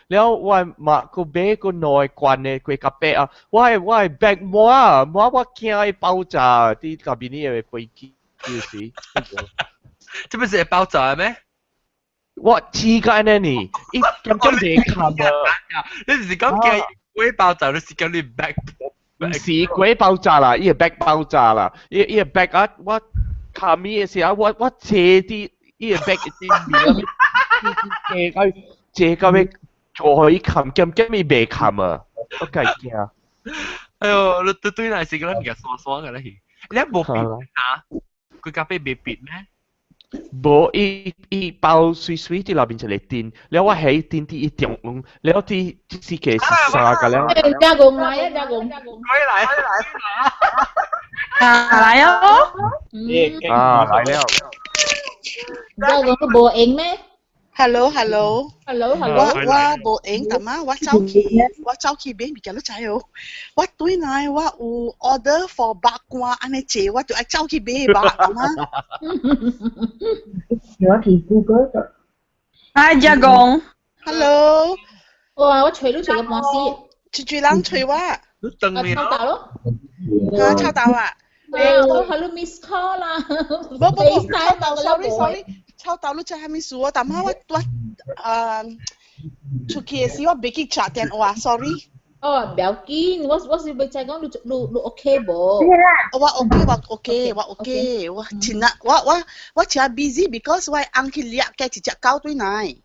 Speaker 12: 然後我買個買個內罐嘅龜甲伯啊，我係 bag 膜我驚會爆炸，啲入邊啲嘢飛機就是。
Speaker 1: 這不是會爆炸咩？
Speaker 12: 我知間呢你，一咁未看啊！
Speaker 1: 你是講驚龜爆炸，你是講你 bag？
Speaker 12: 唔是龜爆炸啦，依個 bag 爆炸啦，依個 bag 啊我。卡咪嘅時候，我借啲呢個 bag 啲面借到咩坐可以冚，咁咪未冚啊！我計驚。
Speaker 1: 哎呦，你對嚟時嗰啲唔係爽嘅咧，你冇變啊？佢咖啡未變咩？
Speaker 12: 無伊包水水啲內邊就嚟電，แล้วว่า喺電啲一點鐘，แล้วที่是嘅是啥㗎แล้ว？
Speaker 13: 加工來啊，加工。
Speaker 1: 來。
Speaker 7: 來哦。
Speaker 12: 來了。
Speaker 13: 加工都無影咩
Speaker 15: ？Hello，
Speaker 13: 我
Speaker 15: 無影，但嘛我走去買物件都知哦。我對來我有 order for 白瓜，安尼借我就愛走去買白，但嘛。
Speaker 11: 我去 Google 度。
Speaker 7: Hi， 加工。
Speaker 15: Hello。
Speaker 13: 哇，我吹都吹個半死。
Speaker 15: 吹人吹我。
Speaker 1: 你等你。
Speaker 13: 抽到咯。
Speaker 15: 嚇，抽到啊！
Speaker 13: 我喺度 miss call 啦。
Speaker 15: 冇，抽到 sorry。抽到你真係咪數啊？但係我出去嘅時我未記查電話 ，sorry。
Speaker 13: 哦，唔要緊，我是要再講你 OK 無？
Speaker 15: 我 OK，我前日我真係 busy，because 我啱去掠嘅一隻狗對嚟。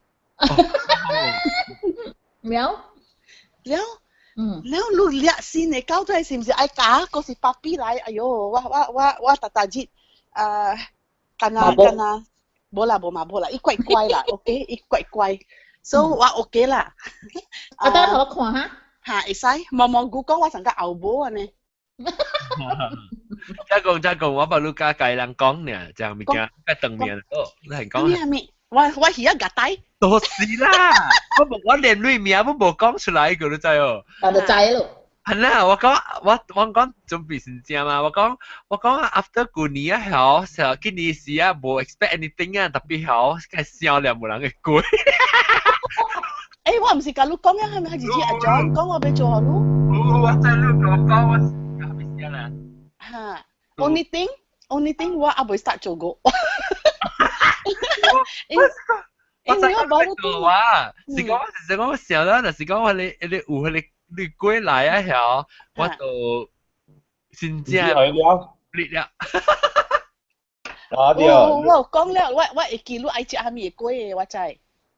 Speaker 13: 了。
Speaker 15: แล้วลูกเลี้ยสิในเก้าตัวสิมสิไอ้กาก็สิป๊าปี้ไรอายุว่าตาจิตกันนะโบลาอีก怪啦 OK อีก怪 so ว่า OK 啦
Speaker 13: อาจารย์เขาขวาฮะ
Speaker 15: หาไอ้ไซมองกู講ว่าสังกัดเอาโบอ่ะเนี่ย
Speaker 1: 真講我把你家計人講呢就係咪嘅一等面你係講
Speaker 15: 我而家夾底
Speaker 1: 多事啦我連你名都冇講出來個你知哦
Speaker 13: 我就知咯
Speaker 1: 係啦我講準備先知嘛我講 after 過年啊好就今年時啊冇 expect anything 啊特別好係笑了冇人嘅攰
Speaker 15: 我唔是教你講呀係咪係自己阿 John 講我俾做好咯
Speaker 1: 我真係你講我係咪笑啦
Speaker 15: 嚇 only thing 我阿未 start 做過
Speaker 1: 我冇做啊！是講我想啦，但是講我你有你過來啊，曉我就先知裂了。
Speaker 15: 我講了，我會記錄愛食蝦米過嘅，我知。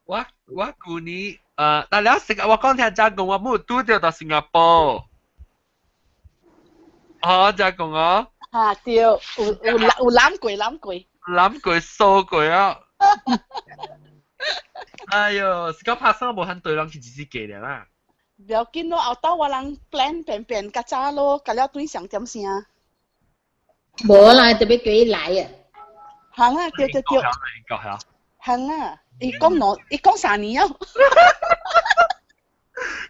Speaker 1: 我舊年但係我講聽真講，我冇拄到到新加坡。真講啊！
Speaker 15: 對，有攬過。
Speaker 1: 攬過掃過啊！哎呦，是講拍生無肯對人去自己記了啦。
Speaker 15: 不要緊咯，後頭我人 plan 變較早咯，甲了對上點先。
Speaker 13: 無啦，特別幾來啊。
Speaker 15: 行啊，對。行啊，伊講3年啊。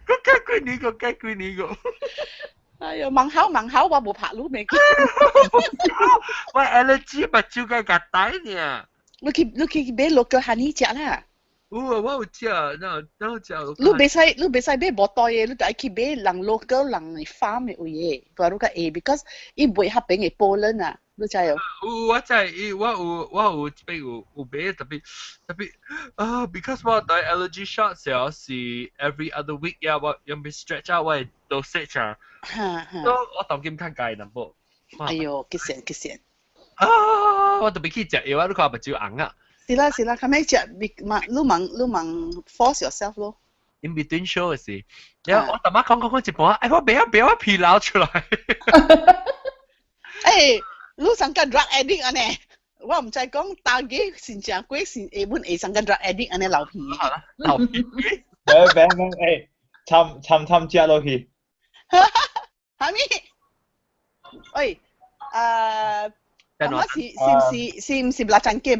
Speaker 1: 個幾年個。
Speaker 15: 哎呀，問好，我冇拍錄未記。
Speaker 1: 我 allergy 目睭個夾帶呢。
Speaker 15: 你去買 local honey 食啦。
Speaker 1: 我有食，那食。
Speaker 15: 你袂使買無袋嘅，你就愛去買人 local 人嘅 farm 嘅位嘅，不如個 because 伊袂合併嘅pollen啊，你知哦？
Speaker 1: 我知，我有買特別because 我對 allergy shots 是 every other week 呀，我用俾 stretch out 我 dosage 啊，所以我當今看介淡薄。
Speaker 15: 哎呦，激線。
Speaker 1: 我特別去食藥啊！你看目睭紅啊！
Speaker 15: 是啦，咁樣食，你問 force yourself 咯。
Speaker 1: In between show 嘅事，然後我特媽講一半，我不要疲勞出來。
Speaker 15: 你上個 drug addict 啊呢？我唔再講大嘅先正鬼先會本上個 drug addict 啊呢流皮。
Speaker 1: 流皮。
Speaker 14: 參加落去。
Speaker 15: 係咪？喂，我是唔是辣醬雞唔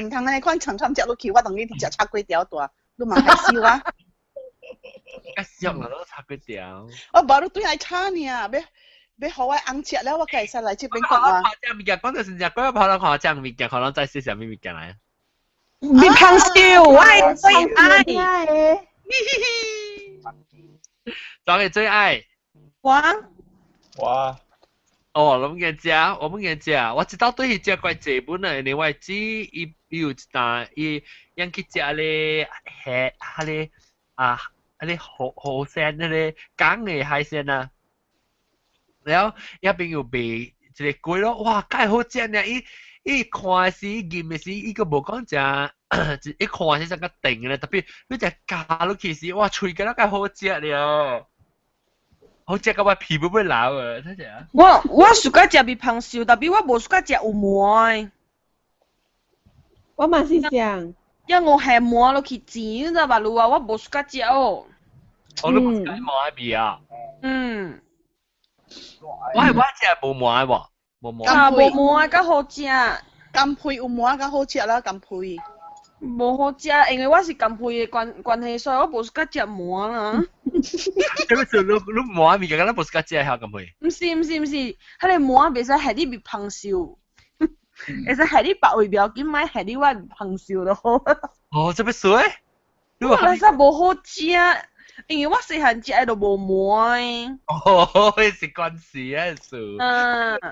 Speaker 15: 通咧？看參食落去，我當你啲食叉粿條大，你問係笑啊？
Speaker 1: 笑啦，都叉粿條。
Speaker 15: 我冇你對嚟叉呢，要好我紅食了，我介紹嚟這邊講啊。
Speaker 1: 講物件，講到先只，嗰個跑人看這物件，可能再寫啥物件來。
Speaker 7: 你胖笑，我最愛。
Speaker 1: 找你最愛。
Speaker 14: 哇。
Speaker 1: 我唔記食，我知道對佢食怪濟本啊，因為我知伊有一單伊用去食咧迄鮮迄港嘅海鮮啊，然後一邊有賣一個粿咯，哇，介好食呢！伊看時飲嘅時，伊個無講食，伊看時成個定咧，特別你只加落去時，哇，喙個介好食了。好食到我皮膚會流啊！睇下。
Speaker 7: 我喜歡食米香燒，但係我無喜歡食有糜。
Speaker 2: 我嘛是想，
Speaker 7: 因為我係摸落去剪咋吧，你話我冇暑假食哦。
Speaker 1: 我都冇食摸喺邊啊。
Speaker 7: 嗯。
Speaker 1: 我係冇摸喎，冇摸。
Speaker 7: 啊，冇摸較好食。
Speaker 15: 甘配有摸較好食啦，甘配。
Speaker 7: 冇好食，因為我是甘配嘅關係，所以我冇暑假食摸啦。
Speaker 1: 咁就你摸喺邊㗎？你冇暑假食係甘配？
Speaker 7: 唔是，佢哋摸袂使係啲別胖燒。會使係啲白胃表緊買係啲我胖燒就好。
Speaker 1: 哦，做咩水？
Speaker 7: 我嚟實冇好食，因為我細漢食就冇摸誒。
Speaker 1: 哦，是關係啊，數。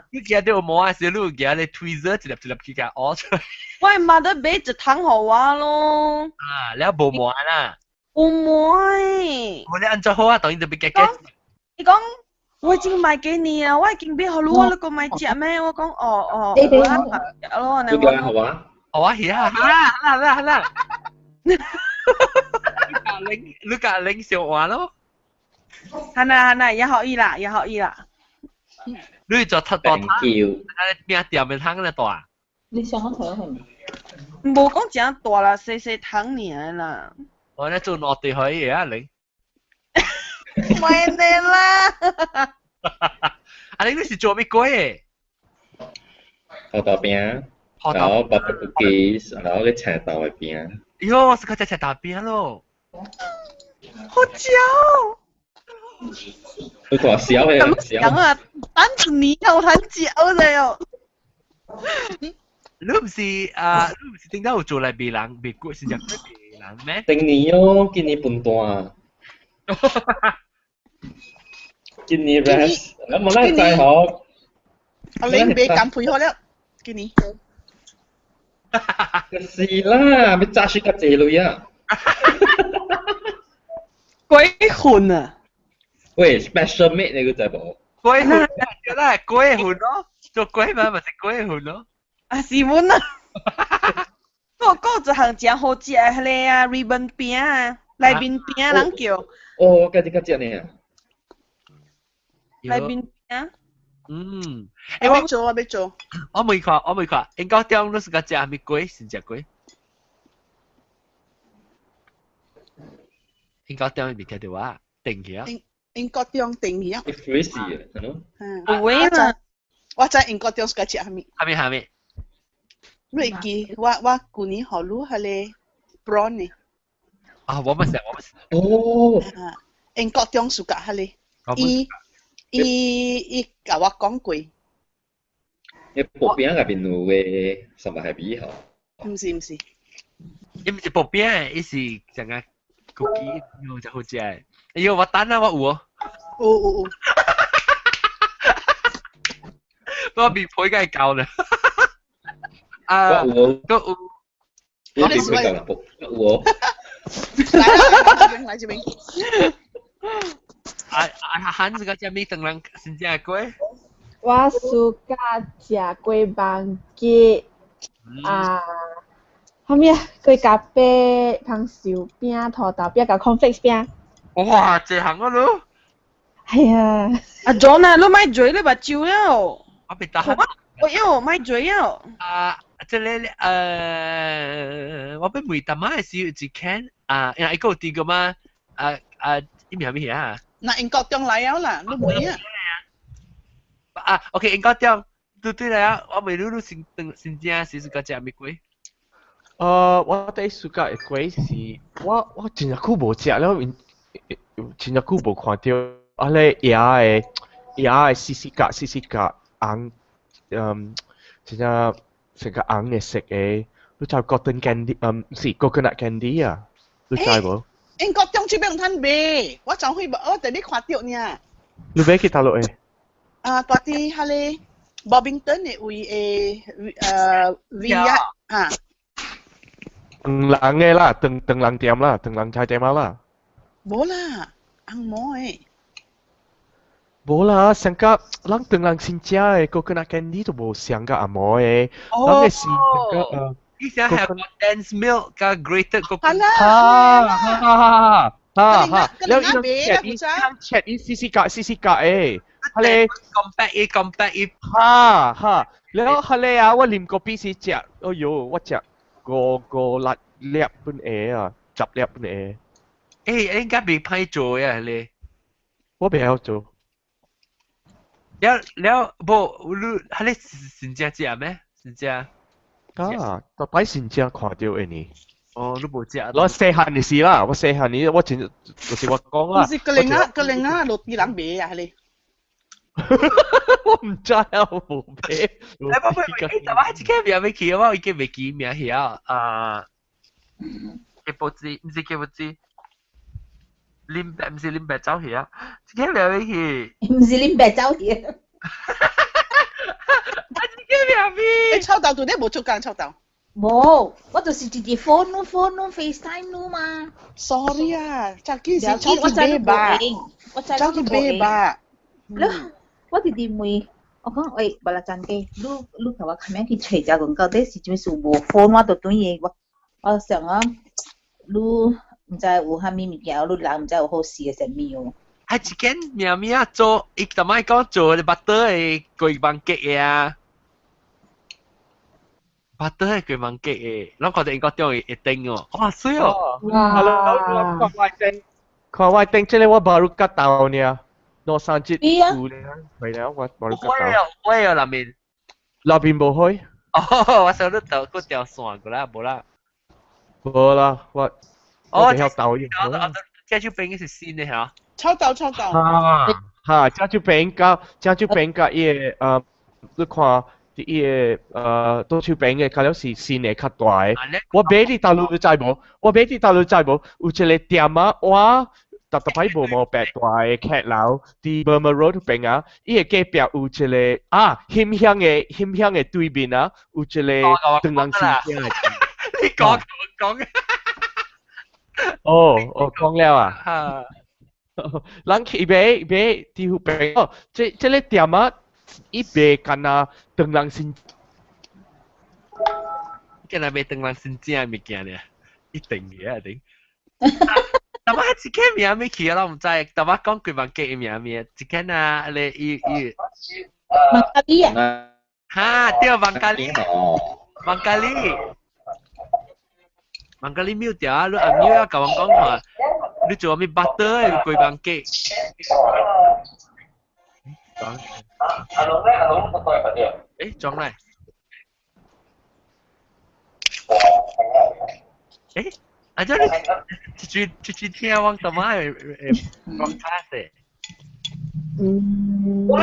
Speaker 1: 你見到摸嘅時候，你見你 tweezer 一粒去夾攞出嚟。
Speaker 7: 我媽都買一桶給我咯。
Speaker 1: 啊，你冇摸啦？
Speaker 7: 冇摸誒。
Speaker 1: 我哋按照好啊，當然就俾夾夾。
Speaker 7: 你講。我已經買給你啊！我已經俾好你，你個買隻咩？我講哦，
Speaker 3: 你講好啊？
Speaker 1: 好啊，係啊，好啦。你夾零小話咯。
Speaker 7: 係啦，也可以啦。
Speaker 1: 你做太多湯，邊店嘅湯咧大？
Speaker 13: 你想我睇下係咪？
Speaker 7: 冇講咁大啦，細湯嚟啦。
Speaker 1: 我咧做落地可以啊，你。
Speaker 7: 唔係你啦，
Speaker 1: 阿玲你是做咩鬼嘅？
Speaker 3: 學豆餅，然後 butter cookies，然後個青豆嘅餅。
Speaker 1: 喲，是個青豆餅咯。
Speaker 7: 好嚼。
Speaker 3: 你講笑嘅，
Speaker 7: 咁啊，等你又很嚼了喲。
Speaker 1: 你唔是點解會做嚟別人別國是入咗別人咩？
Speaker 3: 定年咯，見你半段。見你 rest， 你冇得再學。
Speaker 15: 阿玲俾減配好了，見你。
Speaker 3: 是啦，咪揸住個這類啊。
Speaker 7: 鬼混啊！
Speaker 3: 喂 ，special made 你個仔冇？
Speaker 1: 鬼混啦，鬼混咯，做鬼嘛咪食鬼混咯。
Speaker 7: 啊，是滿啊！嗰一項真好食嘅咧啊 ，ribbon 餅啊，內邊餅人叫。
Speaker 3: 哦，嗰隻呢？
Speaker 7: 內邊餅。
Speaker 1: 嗯。
Speaker 15: 我要做。
Speaker 1: 我未看，應該點都是個食咩鬼？是食鬼。應該點咪睇到啊？定起啊？
Speaker 15: 應該點定起啊
Speaker 3: ？Crazy 啊，係咯。
Speaker 7: 會啦。
Speaker 15: 我知應該點是個食係咪？
Speaker 1: 係咪？
Speaker 15: 你記我舊年學路係咧 brown 呢？
Speaker 1: 啊，我唔識。
Speaker 3: 哦。
Speaker 15: 應該點是個係咧？伊甲我講過。
Speaker 3: 你薄餅入邊有嘅什麼係比好？
Speaker 15: 唔是。
Speaker 1: 伊唔是薄餅，伊是成個 cookie， 又就好食。哎呦，我等啊，我有哦。
Speaker 15: 有。
Speaker 1: 我面配梗係夠啦。
Speaker 3: 我有。
Speaker 1: 都有。
Speaker 3: 我面配夠啦，我。
Speaker 15: 來這邊。
Speaker 1: 韓這個食咩當人先食過？
Speaker 2: 我暑假食過飯結啊，後面過咖啡、香燒餅、土豆餅、甲 cornflakes 餅。
Speaker 1: 哇，這行啊咯！
Speaker 2: 係啊。
Speaker 7: 阿 John 啊，你買嘴你把酒了？
Speaker 1: 我別打。
Speaker 7: 我有買嘴了。
Speaker 1: 這裡我俾梅大媽係少一can因為個啲個嘛依邊係咩啊？
Speaker 15: 那英國中來了啦，你妹
Speaker 1: 啊？OK， 英國中對來啊！我未รู้先正是個隻咩鬼？
Speaker 12: 我第一暑假嘅鬼是我真係久無食了，真係久無看到啊咧椰嘅絲格紅，真係成個紅嘅色嘅，你知 cotton candy 唔是 coconut candy 啊？你知無？
Speaker 15: 英國中這邊攤賣，我就去我第啲看到呢。
Speaker 12: 你買去大陸誒？
Speaker 15: 大啲係咧 Bobington 嘅位V 啊。
Speaker 12: 長廊嘅啦，長廊店啦，長廊菜店啦。
Speaker 15: 冇啦，紅毛誒。
Speaker 12: 冇啦，上個人長廊先食嘅 coconut candy 都冇上個紅毛嘅，人嘅是個
Speaker 1: 依家係 condensed milk 加 grated coconut。
Speaker 12: แล้วอีcheck อีซีซีกะเอฮัลโหล compact แล้วฮัลโหลว่าลิมกอปีสิจ๊ะโอ้ยว่าจ๊ะกู辣粒本嘢啊，十粒本嘢。
Speaker 1: 應該未批做啊你。
Speaker 12: 我未曉做。
Speaker 1: 了無你係你真正食咩？真正。
Speaker 12: 啊，特擺真正看到嘅呢。
Speaker 1: 哦，你冇食。
Speaker 12: 我細漢嘅事啦，我細漢呢，我真就是我講啦。
Speaker 15: 唔是個零啊，落地冷味啊，你。
Speaker 12: 我唔知啊，我冇俾。
Speaker 1: 但係自己名未記，我已經未記名係啊。嘅報紙唔是嘅報紙。林白唔是林白走去啊，自己名未記。
Speaker 13: 唔是林白走去。
Speaker 1: 自己名未。
Speaker 15: 你抽到到底冇做工抽到？
Speaker 13: 冇，我就是直接 phone FaceTime 嘛。
Speaker 15: Sorry 啊，就件事抽到咩吧？
Speaker 13: 我
Speaker 15: 抽到咩吧？
Speaker 13: 我直接問，我講喂，不啦真嘅，你同我咁樣去找隻廣告，啲是做咩事無 phone 我就對嘢，我想啊，你唔知有蝦米物件，你人唔知有好事嘅什麼哦。
Speaker 1: 係一間名啊做，伊同埋講做你butter嘅貴邦吉嘅啊。butter 係貴邦吉嘅，我覺得應該中意一定哦。哇，水哦！
Speaker 12: 哇！看我頂這裡我巴魯吉到呢。我三節有咧，係啦，我冇得搞。
Speaker 1: 我有那邊，
Speaker 12: 那邊冇開。
Speaker 1: 哦，我想你掉個條線過來，冇啦。
Speaker 12: 冇啦，我比較抖音。
Speaker 1: 加州餅是新的嚇。
Speaker 15: 抽到。
Speaker 12: 嚇，加州餅加嘢你看啲嘢多州餅嘅，佢有時新嘅較大。我買啲大陸你知冇？有一個店啊，哇！特擺冇白大嘅劇樓，啲 Burma Road 邊啊，依個隔壁有一個香香嘅對面啊，有一個鄧郎先生。
Speaker 1: 你講。
Speaker 12: 哦，我講了啊。人去買啲餅哦，這個店啊，伊賣緊啊鄧郎先。
Speaker 1: 今日賣鄧郎先生物件咧，一定嘅一定。但係自己名未記啦，唔知。但係講佢問嘅名咩？自己啊，你
Speaker 13: 孟加利啊？
Speaker 1: 嚇，對，孟加利秒掉啊！你按秒啊，甲我講話，你做咩 butter 嘅佢問嘅？誒，裝嚟。誒？啊！即係你聽我什麼講卡嘅？
Speaker 8: 我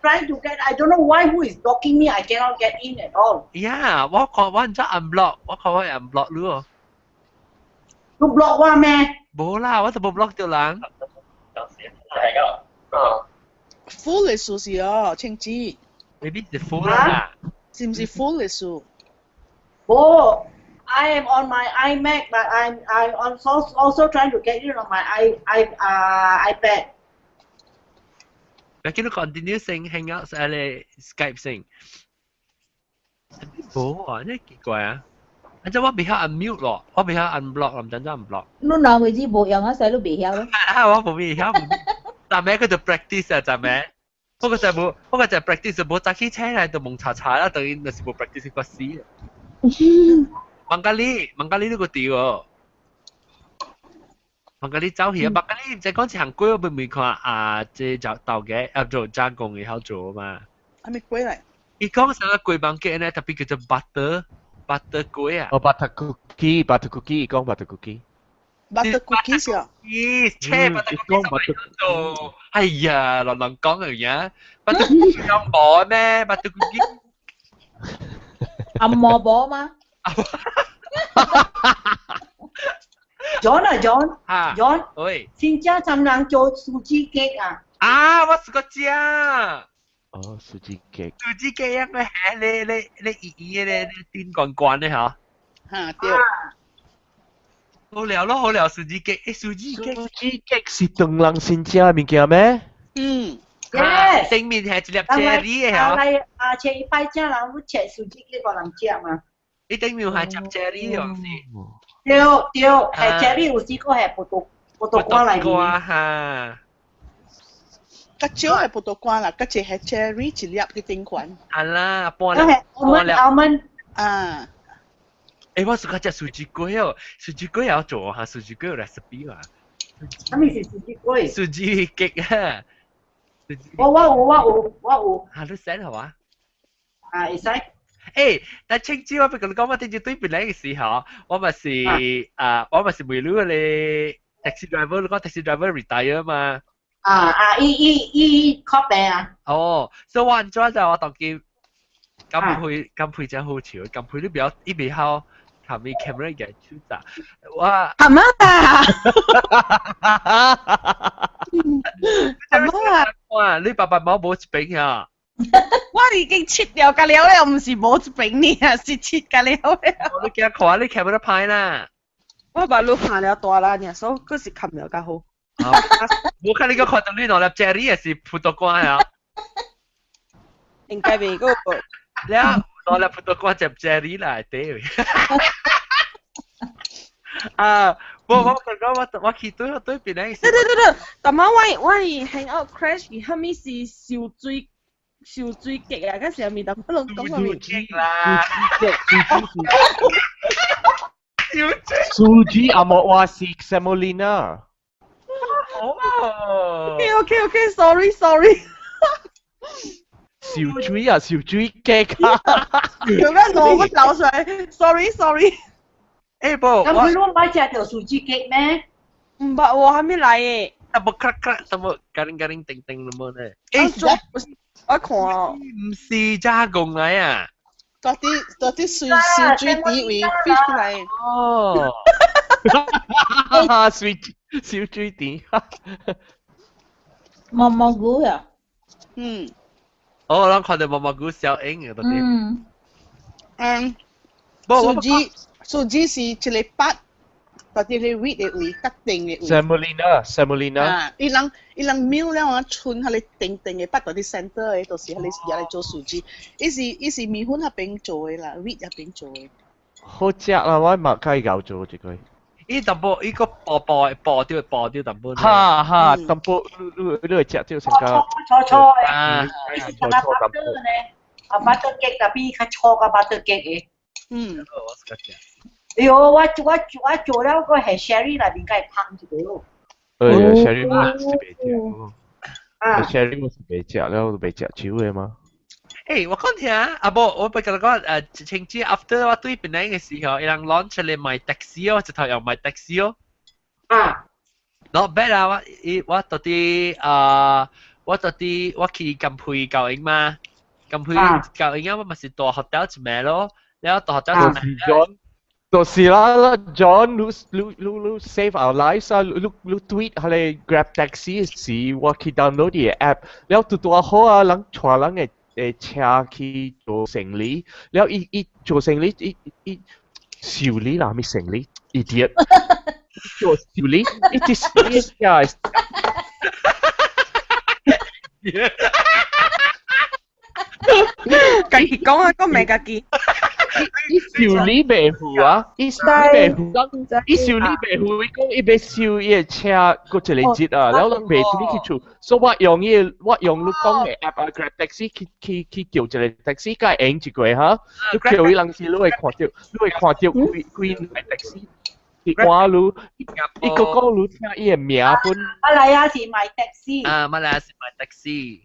Speaker 8: trying to get. I don't know why who is blocking me. I cannot get in at all.
Speaker 1: Yeah， 我看我唔知 unblock， 我看我 unblock 你哦。
Speaker 8: 你 block 我咩？
Speaker 1: 冇啦，我就冇 block 到人。
Speaker 15: full 嘅數是哦，青子。
Speaker 1: Maybe 係 full 啦。
Speaker 15: 是唔是 full 嘅數？
Speaker 8: 哦。I am on my iMac, but I'm also trying to get in on my iPad.
Speaker 1: 你見到 continue 聲 Hangouts 啊，你 Skype 聲，冇啊，真係奇怪啊！而且我未曉 unmute 咯，我未曉 unblock，唔真真 unblock。
Speaker 13: 你哪會知冇用啊？細佬未曉咯。
Speaker 1: 我冇未曉，但係佢就 practice 啊，就咩？不過就 practice 就冇揸起車嚟就蒙查查啦，等於那是冇 practice 個死。孟加利呢個地喎，孟加利走去啊！孟加利唔使講是行貴，我未看啊，即係豆嘅做加工嘅好做嘛。
Speaker 15: 係咪貴嚟？
Speaker 1: 伊講成個貴邦嘅咧，特別叫做 butter 貴啊。
Speaker 12: 哦 butter cookie，伊講 butter cookie。butter
Speaker 15: cookie 啊？
Speaker 1: 咦，車 butter cookie 做，哎呀，亂講嘅嘢，butter cookie 咁薄咩 ？butter cookie
Speaker 13: 按摩薄嗎
Speaker 8: ？John，
Speaker 1: 喂，
Speaker 8: 新疆怎樣做素雞雞啊？
Speaker 1: 啊，我試過食。
Speaker 12: 哦，素雞雞。
Speaker 1: 素雞雞應該係你電罐罐咧嚇。
Speaker 15: 嚇對。
Speaker 1: 好料咯，好料素雞雞，素雞雞。
Speaker 12: 素雞雞是鄧郎先食嘅物件咩？Yes。
Speaker 1: 頂面係一粒 cherry 嘅嚇。
Speaker 8: 切一塊隻人會切素雞雞個人食嘛？
Speaker 1: 你頂面係切 cherry 嘅唔是？
Speaker 8: 對，係 cherry 有時個係葡萄乾嚟嘅。
Speaker 1: 嚇。
Speaker 15: 個蕉係葡萄乾啦，個隻係 cherry 一粒嘅頂款。
Speaker 1: 係啦，半
Speaker 8: 粒。almond。
Speaker 1: 我สุก食素雞粿哦，素雞粿也要做哈，素雞粿有 recipe 啊。
Speaker 8: 什麼是素雞粿？
Speaker 1: 素雞雞啊！
Speaker 8: 我有。
Speaker 1: 你 send 係嘛？
Speaker 8: 會使。
Speaker 1: 但青椒我俾佢講，我聽住對面嚟嘅時候，我咪是未รู้你 taxi driver， 你講 taxi driver retire 嘛？
Speaker 8: 伊 call 病啊。
Speaker 1: 所以我按咗就我當叫金配真好潮，金配都比較下面 camera 嘅出雜，哇！
Speaker 15: 係咪啊？係咪啊？
Speaker 1: 哇！你爸爸媽冇病啊？
Speaker 15: 我已經切掉㗎了，又唔是冇病呢，是切㗎了。
Speaker 1: 你見看你 camera 拍啦。
Speaker 15: 我把路拍了大啦，呢，所以嗰時冚了較好。
Speaker 1: 我看你個看到你攞粒 Jerry 也是葡萄乾啊。
Speaker 15: 應該未嗰個。
Speaker 1: แล้ว攞粒葡萄乾就 Jerry 啦，對。我去對邊嚟。
Speaker 15: 對，但係我 hang out crash 佢後面是燒水雞啊，嗰時候咪等不能講
Speaker 1: 燒雞啦。
Speaker 12: 素雞阿莫話是 semolina。OK
Speaker 15: sorry。
Speaker 12: 燒水啊，燒水雞啊！
Speaker 15: 有咩攞乜流水 ？Sorry。
Speaker 1: 不，
Speaker 8: 咁佢攞買隻條素雞雞咩？
Speaker 15: 唔係喎，還沒來誒。
Speaker 1: 冇咔，冇garing ting咁樣咧。
Speaker 15: 我看
Speaker 1: 唔是加工嚟啊！
Speaker 15: 嗰啲燒水底會 fish 嚟。
Speaker 12: 燒水底。
Speaker 13: 蘑菇啊。
Speaker 1: 我看到蘑菇小英嘅嗰
Speaker 15: 啲。素雞是一個八，嗰啲係 wheat 嘅位，特定嘅位。
Speaker 12: semolina。
Speaker 15: 伊人 meal 咧，我春下你定嘅八嗰啲 center 嘅，到時你入嚟做素雞。伊是米粉入邊做嘅啦 ，wheat 入邊做嘅。
Speaker 12: 好食啦，我麥雞搞做這個。
Speaker 1: 伊淡薄伊個爆掉淡薄。
Speaker 12: 哈，淡薄你會食就成個。
Speaker 8: 錯啊！係巴特咧，巴特雞特別較錯個巴特雞嘅。我做了個係 Sherry 那邊梗係烹住佢咯。
Speaker 12: Sherry 我是未食，Sherry 我是未食了，未食少嘅嘛。
Speaker 1: 我講聽我俾佢講情節 after 我對邊嚟嘅時候，有人 launch 嚟賣 taxi 哦，直頭又賣 taxi 哦。not bad 啊！我到啲我去金配教英嘛，金配教英啊，我咪是大 hotel 一咩咯。แล้วต่อจากนั้น
Speaker 12: John 就是啦 John ลู save our lives 啊ลู tweet ให้ grab taxi สิว่า去 download 啲 app แล้วตัว好啊หลังชวนหลัง車去做生理แล้วอี做生理อี修理啦ไม่生理 idiot 做修理 it is serious guys
Speaker 15: 自己講啊，個名自己。
Speaker 12: 修理白虎啊！伊修理白虎，伊修理白虎，伊講伊要修伊個車，個一個節啊，然後人白虎你去做，所以我用你講嘅 app 啊 ，Grab Taxi 去叫一個 taxi， 加影一個哈，你叫伊人時你會看到幾台 taxi， 你看路，伊個講路聽伊個名本。
Speaker 8: 馬來亞是賣 taxi。
Speaker 1: 馬來亞是賣 taxi。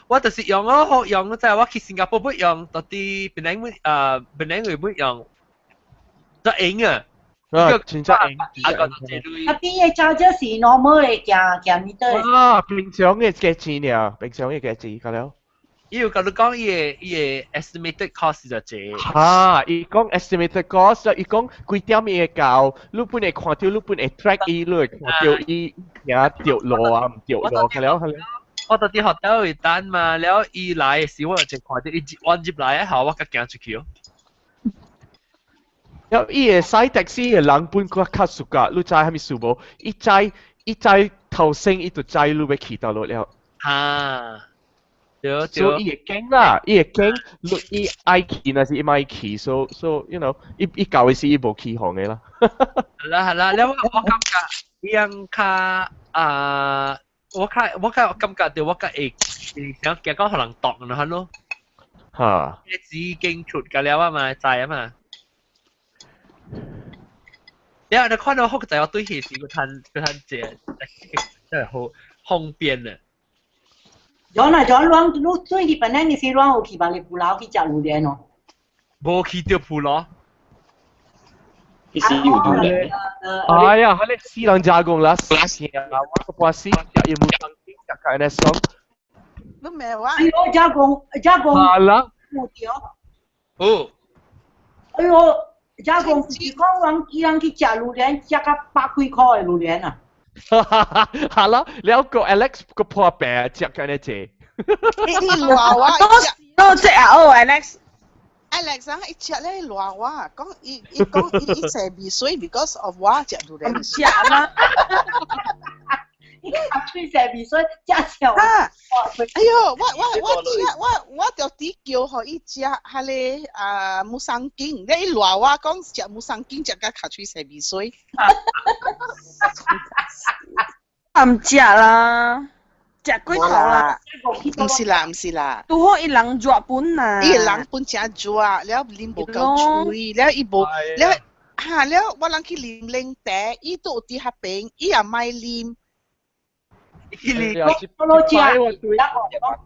Speaker 1: 我就是用咯，學用就係我去新加坡不用，到啲本來會不用，就影啊，
Speaker 12: 真真影。
Speaker 8: 嗰啲嘢就即是 normal 嘅價meter。
Speaker 12: 平常嘅價錢呀，平常嘅價錢㗎了。
Speaker 1: 要講你講伊個 estimated cost 就這。
Speaker 12: 伊講 estimated cost，伊講幾點伊會到，你本會看到，你本會 track 伊，你會看到伊行掉路啊，唔掉路㗎了，係了。
Speaker 1: 我到啲學校會等嘛，แล้ว伊來嘅時候我就看到伊按接來嘅後，我甲行出去哦。
Speaker 12: แล้ว伊個使 taxi 嘅人本佢較熟㗎，你知係咪數無？伊知頭先伊就知你要去到了。
Speaker 1: 對。
Speaker 12: 所以伊會驚啦，伊會驚，伊愛去還是伊咪去 ，so you know，伊搞嘅時伊無起行嘅啦。
Speaker 1: 係啦，แล้ว我感覺伊樣較我感覺到我個會想講可能當咯，
Speaker 12: 嚇。
Speaker 1: 啲紙已經出㗎了啊嘛，在啊嘛。你看到福仔我對起時佢攤借，真係好方便啊。
Speaker 8: John 啊 ，John 亂你對去本來你是亂有去把你葡萄去食榴蓮哦。
Speaker 1: 冇去到葡萄。
Speaker 3: 其實有榴蓮。
Speaker 12: 哎呀，佢哋西冷加工啦，先啊，我個巴士有冇當經食開呢爽？
Speaker 15: 你咩話？
Speaker 8: 哎呦，加工。
Speaker 12: 係啦。
Speaker 8: 冇掉。
Speaker 1: 哦。
Speaker 8: 哎呦，加工是講伊人去食榴蓮，食個百幾塊的榴蓮啊！
Speaker 12: 係啦，แล้ว個 Alex 個破病食緊呢隻。
Speaker 15: 你話話
Speaker 7: 多隻啊哦 Alex。Alex
Speaker 15: 啊，一隻咧話話講伊12歲 because of 我食榴蓮。
Speaker 7: 食啦。
Speaker 8: 伊12歲食少。
Speaker 15: 哎呦，我就啲叫佢伊食下咧木生經，你話我講食木生經食個卡吹12歲。
Speaker 7: 唔食啦，食幾頭啦？
Speaker 15: 唔是啦。
Speaker 7: 都好伊人做本啊。
Speaker 15: 伊人本真做，了啉無夠吹，了伊無了嚇了我人去啉冷茶，伊都有啲合併，伊也買啉。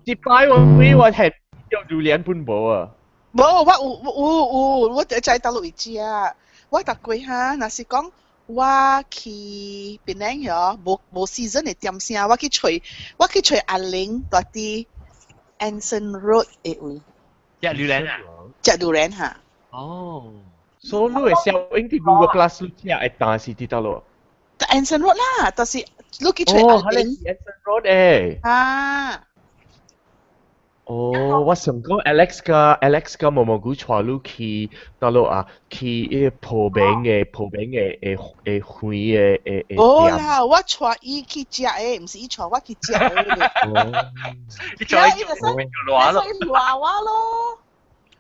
Speaker 12: 一擺我係有榴蓮半無啊。
Speaker 15: 冇，我在大陸一隻，我逐季哈，若是講。我去檳城嗬，無 season 嘅店聲，我去找阿玲嗰啲 Anson Road 嘅位。
Speaker 1: 食榴蓮啊？
Speaker 15: 食榴蓮嚇。
Speaker 1: 哦。
Speaker 12: 所以你嘅小英啲 Google Plus 你食會當是啲到咯。
Speaker 15: Anson Road 啦，但是你去找阿玲。
Speaker 12: Anson Road 誒。
Speaker 15: 啊。
Speaker 12: 哦，我想講 Alex 個毛毛菇帶你去到咯啊，去嗰鋪餅嘅花嘅
Speaker 15: 哦啦，我帶伊去食誒，唔是伊帶我去食誒。
Speaker 1: 哦，你帶伊去攞咯。
Speaker 15: 攞我咯。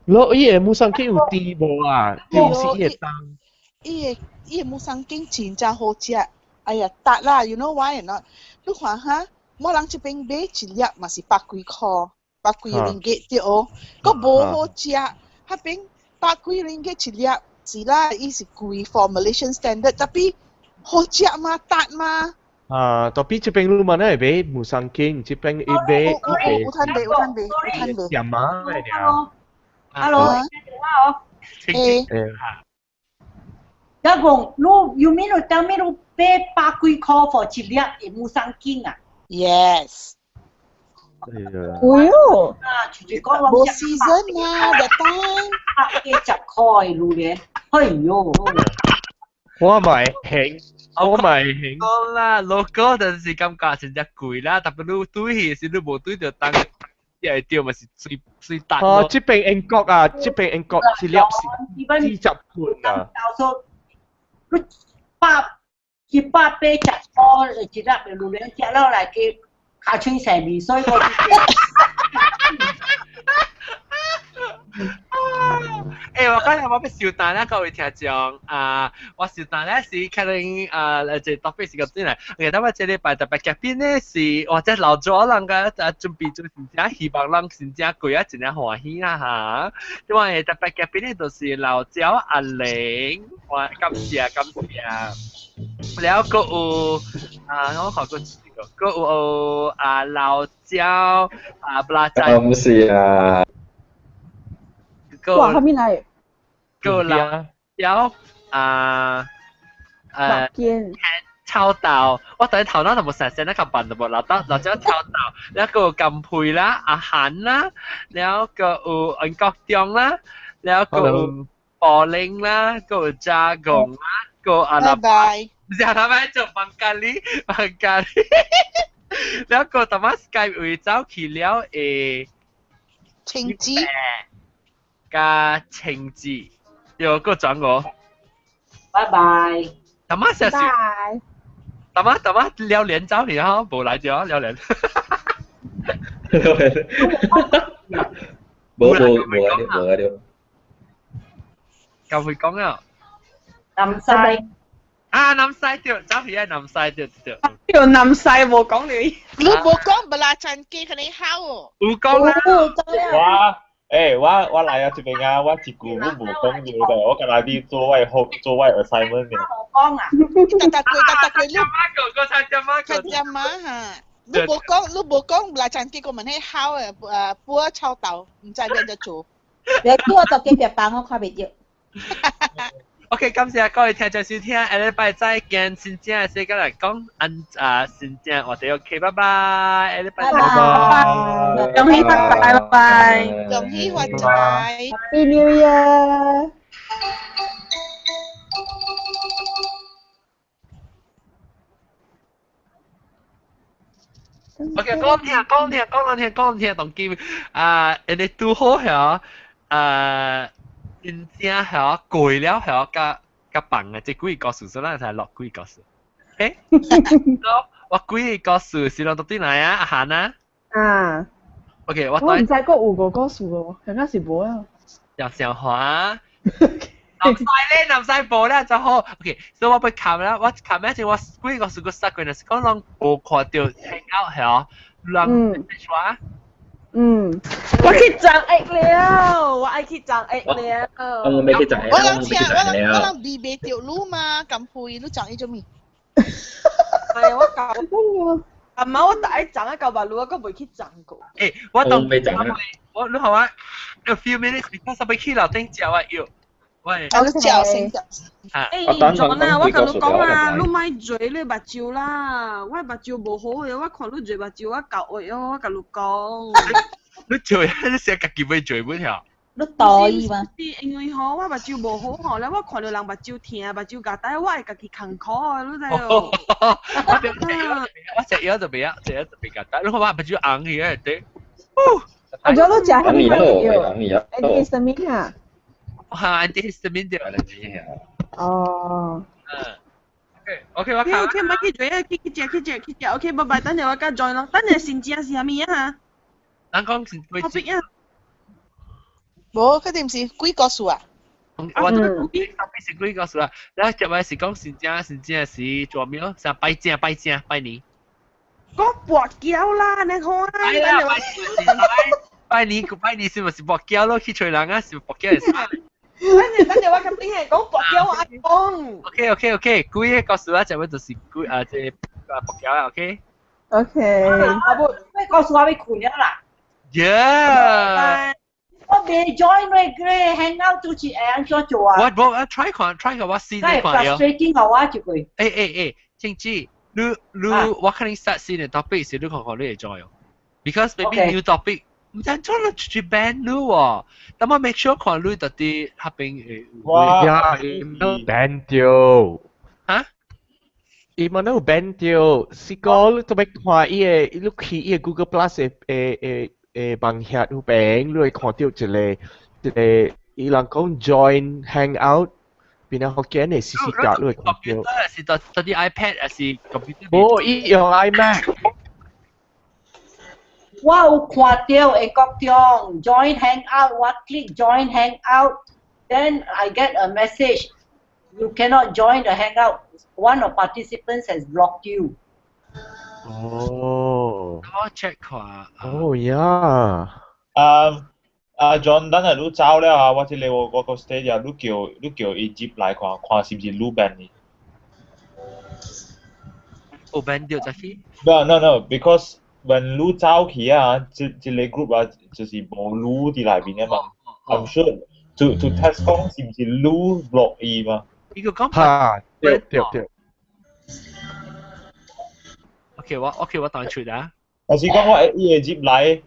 Speaker 12: 攞伊個木生經有甜無啊？甜是伊個當。
Speaker 15: 伊個木生經真好食，哎呀，達啦 ，you know why not？你看哈，我人這邊買一粒嘛是百幾塊。百幾ringgit 對哦，個無好食，嗰邊百幾ringgit 一粒，是啦，伊是貴 for Malaysian standard，tapi好食嘛，達嘛。
Speaker 12: tapi 這邊你們係買木生經，這邊伊買
Speaker 15: 有攤賣。
Speaker 12: 點啊？係點
Speaker 8: ？Hello， 一共you mean to tell me to pay 百幾塊 for 一粒嘅木生經啊
Speaker 15: ？Yes。
Speaker 2: 哎呦！
Speaker 15: 冇 season 啊，特登
Speaker 8: 幾十塊榴蓮，哎呦！
Speaker 12: 我咪興。
Speaker 1: 講啦，local 就是感覺真係貴啦，特別你對起時你冇對到當，一係掉咪是最大。
Speaker 12: 哦，這邊英國啊，這邊英國一粒是40半啊。
Speaker 8: 你180塊一粒嘅榴蓮食落嚟嘅。下村12歲嗰啲。
Speaker 1: 我剛才我俾小蛋啦，各位聽眾我小蛋咧是可能即係特別是咁先嚟。我等我這禮拜特別嘉賓咧是或者老咗人嘅準備做先正，希望人先正貴真係歡喜啦嚇。因為特別嘉賓咧就是老趙阿玲，我感謝。แล้วก็我看過個有老椒布拉仔。
Speaker 3: 唔是啊。
Speaker 2: 哇，後面嚟。
Speaker 1: 個老椒臭豆，我對頭腦就冇成成得咁笨就冇老椒臭豆，แล้วก็กัมพู啦อาหาร啦แล้วก็อันกอกยอง啦แล้วก็ปอเล้ง啦ก็จากง啦ก็อะไรจะทำให้จบบังกาลีแล้วก็ธรรมะสกายวิเจ้าขี่แล้ว
Speaker 15: 青枝
Speaker 1: 加青枝有個轉我
Speaker 8: 拜拜
Speaker 1: ธรรมะ小小ธรรมะ撩臉照片哈冇來咗撩臉
Speaker 3: 冇啊
Speaker 1: 夠會講啊
Speaker 8: 南西
Speaker 1: 南西對照片係南西對
Speaker 7: 條南西冇講你
Speaker 15: 冇講不啦，陳記佢哋好
Speaker 1: 有講啦
Speaker 12: 哇
Speaker 14: 我來啊這邊啊，我一句都冇講嘢嘅，我今日啲做位 assignment 嘅。
Speaker 15: 講啊，特佢
Speaker 1: 參
Speaker 15: 加嘛嚇，你冇講belajar結果問係考半抄豆，唔知邊隻做。
Speaker 13: 你叫我做幾隻班，我看未到。
Speaker 1: OK， 感謝各位聽眾收聽，下禮拜再見，先正嘅時間嚟講，先正我哋 OK， 拜拜，下禮拜再見，
Speaker 7: 恭喜發財，拜拜，
Speaker 15: 恭喜發財
Speaker 2: ，Happy New Year。OK，
Speaker 1: 講聽，當機你拄好係真正係攰了係甲棒嘅，即幾個數數啦，就係落幾個數。誒，我幾個數是落到啲嚟啊？阿涵啊。
Speaker 2: 啊。
Speaker 1: OK，
Speaker 2: 我唔知個有5個數嘅喎，應該是冇啊。
Speaker 1: 又上下。南西部咧就好。OK， 所以我被冚啦，我冚咩？就我幾個數個實際係講啷冇看到 hang out 係啷話。
Speaker 7: 我去賺益了，我愛去賺益了。
Speaker 3: 我未去賺，
Speaker 15: 我諗避避條路嘛，咁配你賺呢種咩？
Speaker 7: 係我搞錯。阿媽，我第一賺一嚿白路，我未去賺過。
Speaker 1: 誒，我當我你好啊 ，a few minutes， 你看10幾樓頂腳啊要。喂，
Speaker 15: 我嚼先。
Speaker 7: 誒，John啊，我同你講啊，你買嘴你目睭啦，我目睭無好嘅，我看你嘴目睭我搞嘅，我同你講。
Speaker 1: 你嘴，你成日自己買嘴本條。
Speaker 13: 你ต่意嘛？
Speaker 7: 因為吼，我目睭無好吼，咧我看到人目睭疼，目睭夾帶，我會家己坎坷啊，你知哦。
Speaker 1: 我食藥就未啊，食藥就未夾帶，你看我目睭紅嘅對。
Speaker 2: 我覺得你食係咪藥？你係什麼啊？antihistamine
Speaker 1: 掉嚟嘅。
Speaker 2: 哦。
Speaker 1: OK， 我看。
Speaker 7: OK， 咪去做啊，去 OK， 拜拜，等陣我加 join 咯。等陣先知係啥物啊？
Speaker 1: 咱講先會知啊。
Speaker 15: 冇，佢哋唔是幾個數啊？
Speaker 1: 我都係幾個數啊。然後接嚟是講先正是做咩咯？係拜年。
Speaker 7: 講博膠啦，你看。
Speaker 1: 拜年是咪是博膠咯？去吹人啊，是博膠係啥？
Speaker 7: 等陣我咁啲係講博膠啊講。
Speaker 1: OK， 幾個數啊？就會就是即博膠啊 ，OK。
Speaker 8: 咩個數啊？你攰咗啦？
Speaker 1: Yeah。
Speaker 8: 我未 join 你 hang out 都似誒咗做啊。
Speaker 1: 我 try 看我試你看
Speaker 8: 啊。frustrating 我啊，就佢。
Speaker 1: 誒，靜知，你我肯定 start 新嘅 topic 時，你看你會 join 哦。Because maybe new topic。唔知做咗出 band 咯喎，咁我 make sure 看你到底下邊
Speaker 12: 哇呀 band 掉
Speaker 1: 嚇，
Speaker 12: 伊冇能 band 掉，試過你做咩看伊個，你去伊個 Google Plus 嘅網頁有病，你會看到一個伊人講 join hangout，變咗福建嘅試試格，你會看到。
Speaker 1: 是到啲 iPad 還是 computer？
Speaker 12: 冇，伊用 iMac。
Speaker 8: 我有看到會國中 join hangout， 我 click join hangout，then I get a message you cannot join the hangout. One of participants has blocked you.
Speaker 12: Oh.
Speaker 1: 我 check 下。
Speaker 12: Oh yeah.
Speaker 14: John， 等下你走了啊，或者你我個 stage 啊，你叫伊接來看是唔是你 ban 你？
Speaker 1: 有 ban 掉就去
Speaker 14: ？No，because when 你走去啊，這個 group 啊，就是冇你喺裏邊啊嘛。I'm sure to test 講是唔是你 block 伊嘛？
Speaker 1: 呢個講
Speaker 12: 嚇，對。
Speaker 1: OK， 我當出啊。
Speaker 14: 我是講我伊會接來。